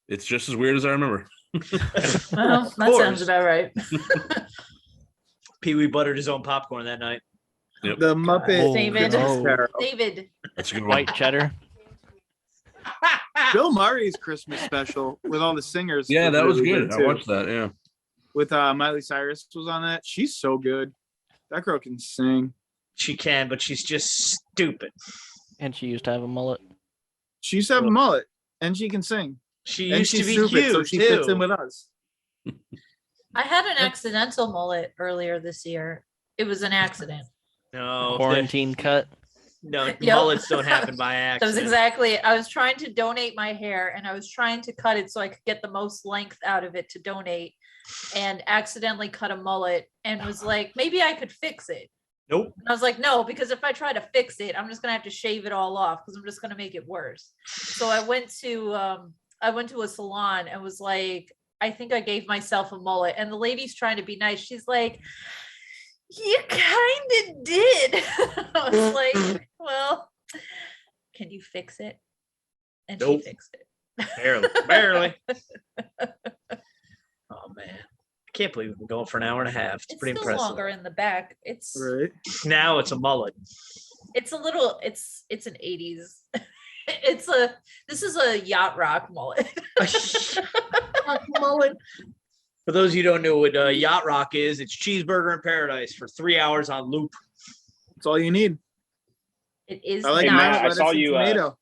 it's just as weird as I remember. Well, that sounds about right. Pee-wee buttered his own popcorn that night. Yep. The Muppet. David. That's a good one. White cheddar. Bill Murray's Christmas special with all the singers. Yeah, that was really good. I too. watched that. Yeah. With Miley Cyrus was on that. She's so good. That girl can sing. She can, but she's just stupid. And she used to have a mullet. She used to have a mullet, and she can sing. She and used to she's be stupid, so huge, she too. fits in with us. I had an accidental mullet earlier this year. It was an accident. No. Quarantine cut. No, Yep. mullets don't happen by That accident. was exactly. I was trying to donate my hair, and I was trying to cut it so I could get the most length out of it to donate, and accidentally cut a mullet, and was like, maybe I could fix it. Nope. And I was like, no, because if I try to fix it, I'm just gonna have to shave it all off because I'm just gonna make it worse. So I went to a salon and was like, I think I gave myself a mullet, and the lady's trying to be nice. She's like, you kind of did. I was like, well, can you fix it? And Nope. she fixed it. Barely. Oh man, I can't believe we've been going for an hour and a half. It's pretty Still impressive. longer in the back. It's Right. Now it's a mullet. it's a little. It's an 80s. This is a yacht rock mullet. Mullet. For those of you who don't know what yacht rock is, it's cheeseburger in paradise for 3 hours on loop. That's all you need. It is I like not. Matt, I lettuce saw and you, tomato.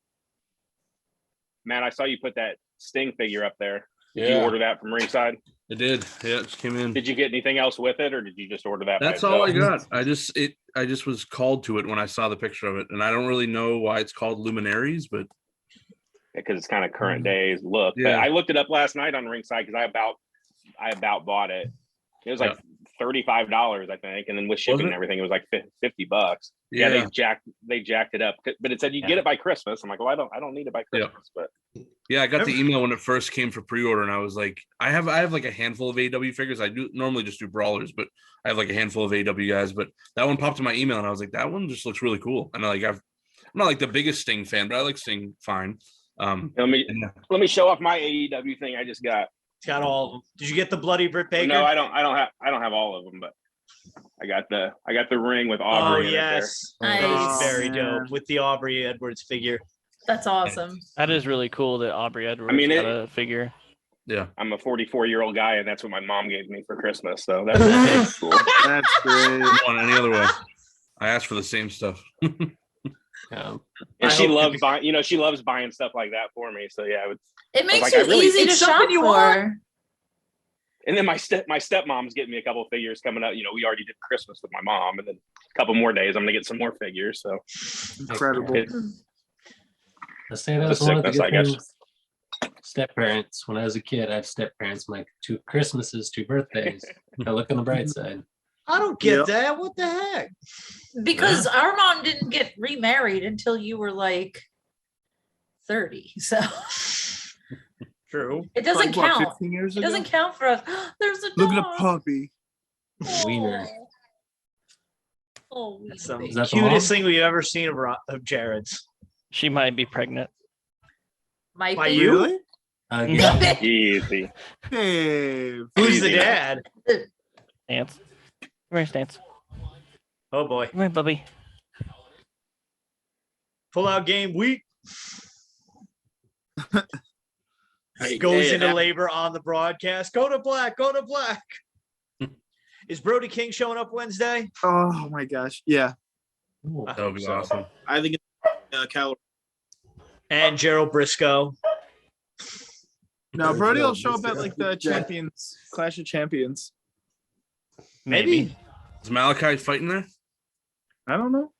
Man, I saw you put that Sting figure up there. Did Yeah. you order that from Ringside? It did. Yeah, it just came in. Did you get anything else with it, or did you just order that? by That's all I itself? got. I just was called to it when I saw the picture of it, and I don't really know why it's called Luminaries, but Because it's kind of current days look. But Yeah. I looked it up last night on Ringside because I about bought it. It was like $35, I think, and then with shipping and everything, it was like $50. Yeah, Yeah. they jacked it up. But it said you get it by Christmas. I'm like, well, I don't need it by Christmas, but yeah, I got the email when it first came for pre-order, and I was like, I have like a handful of AW figures. I do normally just do brawlers, but I have like a handful of AW guys. But that one popped in my email, and I was like, that one just looks really cool. And I'm not like the biggest Sting fan, but I like Sting fine. let me show off my AEW thing I just got. It's got all of them. Did you get the bloody Britt Baker? No, I don't have all of them, but I got the ring with Aubrey. Oh in yes, Nice. That is very Yeah. dope with the Aubrey Edwards figure. That's awesome. That is really cool that Aubrey Edwards I mean, got a figure. Yeah. I'm a 44-year-old guy, and that's what my mom gave me for Christmas. So that's cool. That's great. On any other way. I asked for the same stuff. And she loves buying. She loves buying stuff like that for me. So yeah, It makes like, I you really- easy to it's shop something you for. want. And then my stepmom's getting me a couple of figures coming up. We already did Christmas with my mom, and then a couple more days I'm gonna get some more figures. So Incredible. I say that It's was a one of the sickness, good I guess. things. Step parents. When I was a kid, I had step parents. Like 2 Christmases, 2 birthdays. I look on the bright side. I don't get Yep. that. What the heck? Because our mom didn't get remarried until you were like 30. So True. it doesn't Like, what, count. 15 years It ago? doesn't count for us. There's a dog. Look at a puppy. Wiener. Oh, That's the Is that the cutest mom? thing we've ever seen of Jared's. She might be pregnant. might By be. you? Really? Yeah. easy. Dave. Who's the Easy. dad? Stance. Come here, Stance. Oh boy. Come here, Bubby. Pull out game week. Hey, Goes hey, into that- labor on the broadcast. Go to black. Go to black. Is Brody King showing up Wednesday? Oh my gosh. Yeah. Ooh. I That would hope be so. awesome. I think Cal. And Gerald Briscoe. No, Brody will show up at like the champions, Clash of Champions. Maybe. Is Malachi fighting there? I don't know.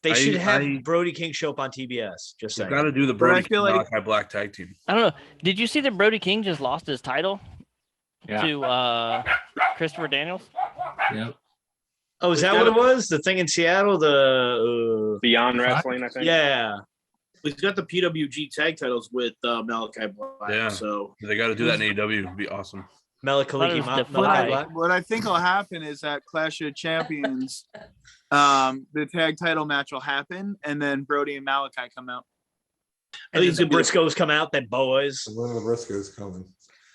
They should have Brody King show up on TBS. Just saying. Got to do the But I Brody feel King like- Malachi Black tag team. I don't know. Did you see that Brody King just lost his title to Christopher Daniels? Yep. Oh, is that what it was? The thing in Seattle? The Beyond Wrestling, I think. Yeah. He's got the PWG tag titles with Malachi Black. Yeah. So They got to do that in AEW. It'd be awesome. Malachi Defy. Black. What I think will happen is that Clash of Champions, the tag title match will happen, and then Brody and Malachi come out. And then the Briscoes come out, then boys. When are the Briscoes coming?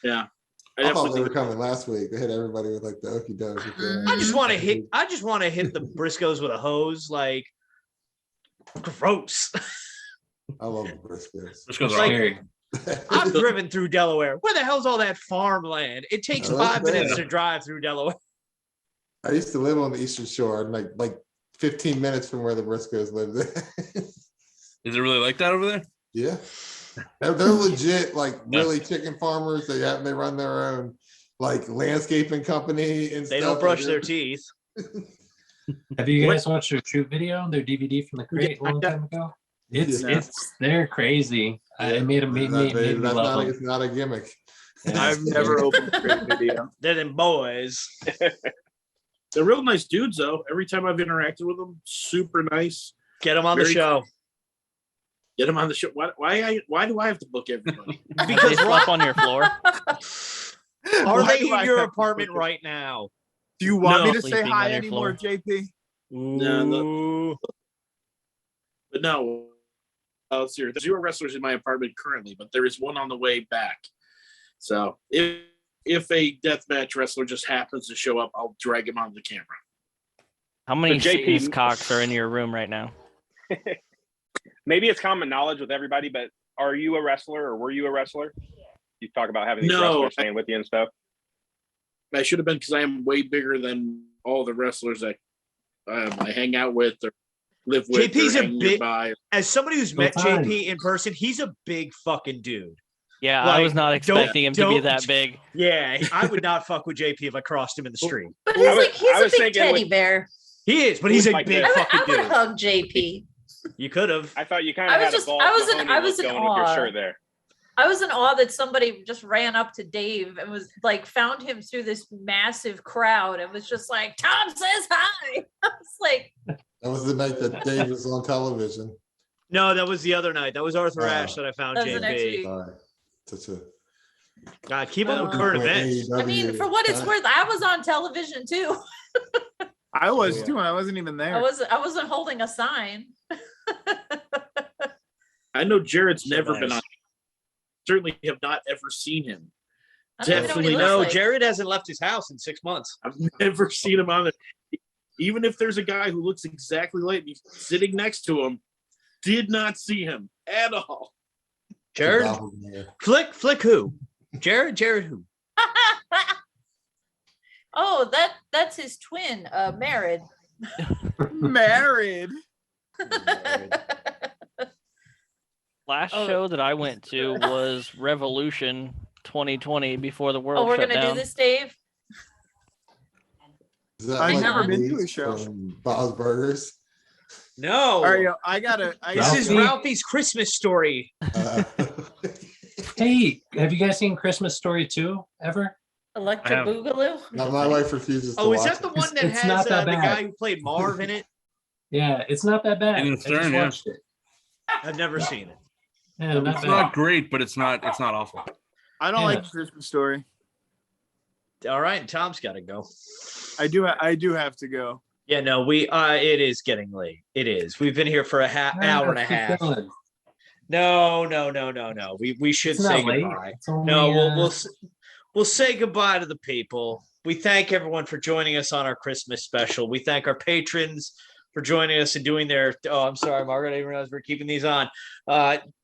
yeah. I thought they were coming last week. They hit everybody with like the okie doke. I just want to hit the Briscoes with a hose, like gross. I love the Briscoes. Briscoes are Like- scary. I've driven through Delaware. Where the hell's all that farmland? It takes Oh, that's 5 minutes bad. to drive through Delaware. I used to live on the Eastern Shore, and like 15 minutes from where the Briscoes lived. Is it really like that over there? Yeah, they're legit, like really chicken farmers. They run their own like landscaping company and They stuff. don't brush their teeth. Have you guys watched their shoot video, their DVD from the crate a long time ago? They're crazy. It made me love them. It's not a gimmick. I've never opened a great video. They're them boys. They're real nice dudes, though. Every time I've interacted with them, super nice. Get them on the Very show. Get them on the show. Why do I have to book everybody? Because they slept on your floor. Are they in your apartment right now? Do you want me to Sleeping say hi on your anymore, floor. JP? No. But no, seriously, there's 0 wrestlers in my apartment currently, but there is one on the way back. So if a deathmatch wrestler just happens to show up, I'll drag him onto the camera. How many But JP Satan's cocks are in your room right now? Maybe it's common knowledge with everybody, but are you a wrestler or were you a wrestler? You talk about having these No, wrestlers staying with you and stuff. I should have been, because I am way bigger than all the wrestlers that I hang out with or live with. JP's or a hang big. nearby. As somebody who's met fine. JP in person, he's a big fucking dude. Yeah, Like, I was not expecting him to be that big. Yeah, I would not fuck with JP if I crossed him in the street. But he's I was- like he's I a was big thinking teddy with- bear. He is, but he's a Like big this. fucking I would dude. hug JP. You could have. I thought you kind I of was had just- a ball I was in going with your awe. shirt there. I was in awe that somebody just ran up to Dave and was like found him through this massive crowd and was just like, Tom says hi. I was like, That was the night that Dave was on television. No, that was the other night. That was Arthur Oh. Ashe that I found That was the next JP. week. Sorry. Such a God, keep up with Oh. current events. I mean, for what it's worth, I was on television too. I was Yeah. too. I wasn't even there. I wasn't holding a sign. I know Jared's So never nice. been on. Certainly have not ever seen him. I don't even know what Definitely he No, looks like. Jared hasn't left his house in 6 months. I've never seen him on it. Even if there's a guy who looks exactly like me sitting next to him, did not see him at all. Jared, flick who? Jared who? Oh, that's his twin, married. Married. Last Oh. show that I went to was Revolution 2020 before the world Oh, we're shut gonna down. do this, Dave. Is that I've like never been to a Louise show. from Bob's Burgers? No. All right, yo, I gotta. This is Ralphie? Ralphie's Christmas story. Hey, have you guys seen Christmas Story 2 ever? Electric I have- Boogaloo. No, my wife refuses to Oh, is watch that the it. one that It's has not that the bad. guy who played Marv in it? Yeah, it's not that bad. Ian I just Stern, yeah. watched it. I've never seen it. Yeah, not It's bad. not great, but it's not awful. I don't Yeah. like Christmas Story. All right, Tom's got to go. I do have to go. Yeah, no, it is getting late. It is. We've been here for hour and a Keep half. going. No. We should It's say not late. goodbye. It's only, No, we'll say goodbye to the people. We thank everyone for joining us on our Christmas special. We thank our patrons for joining us and doing their. Oh, I'm sorry, Margaret. I didn't realize we're keeping these on.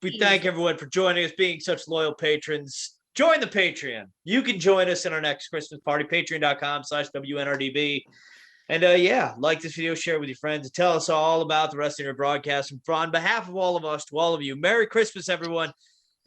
We thank everyone for joining us, being such loyal patrons. Join the Patreon. You can join us in our next Christmas party. Patreon.com/WNRDB. And yeah, like this video, share it with your friends, and tell us all about the Wrestling N.R.D broadcast. And on behalf of all of us, to all of you, Merry Christmas, everyone.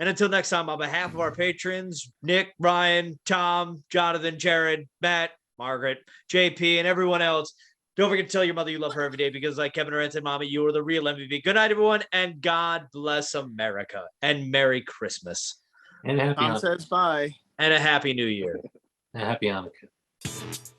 And until next time, on behalf of our patrons, Nick, Ryan, Tom, Jonathan, Jared, Matt, Margaret, JP, and everyone else, don't forget to tell your mother you love her every day because, like Kevin Durant said, Mommy, you are the real MVP. Good night, everyone, and God bless America. And Merry Christmas. And happy Tom Hanukkah. says bye. And a Happy New Year. And happy Hanukkah.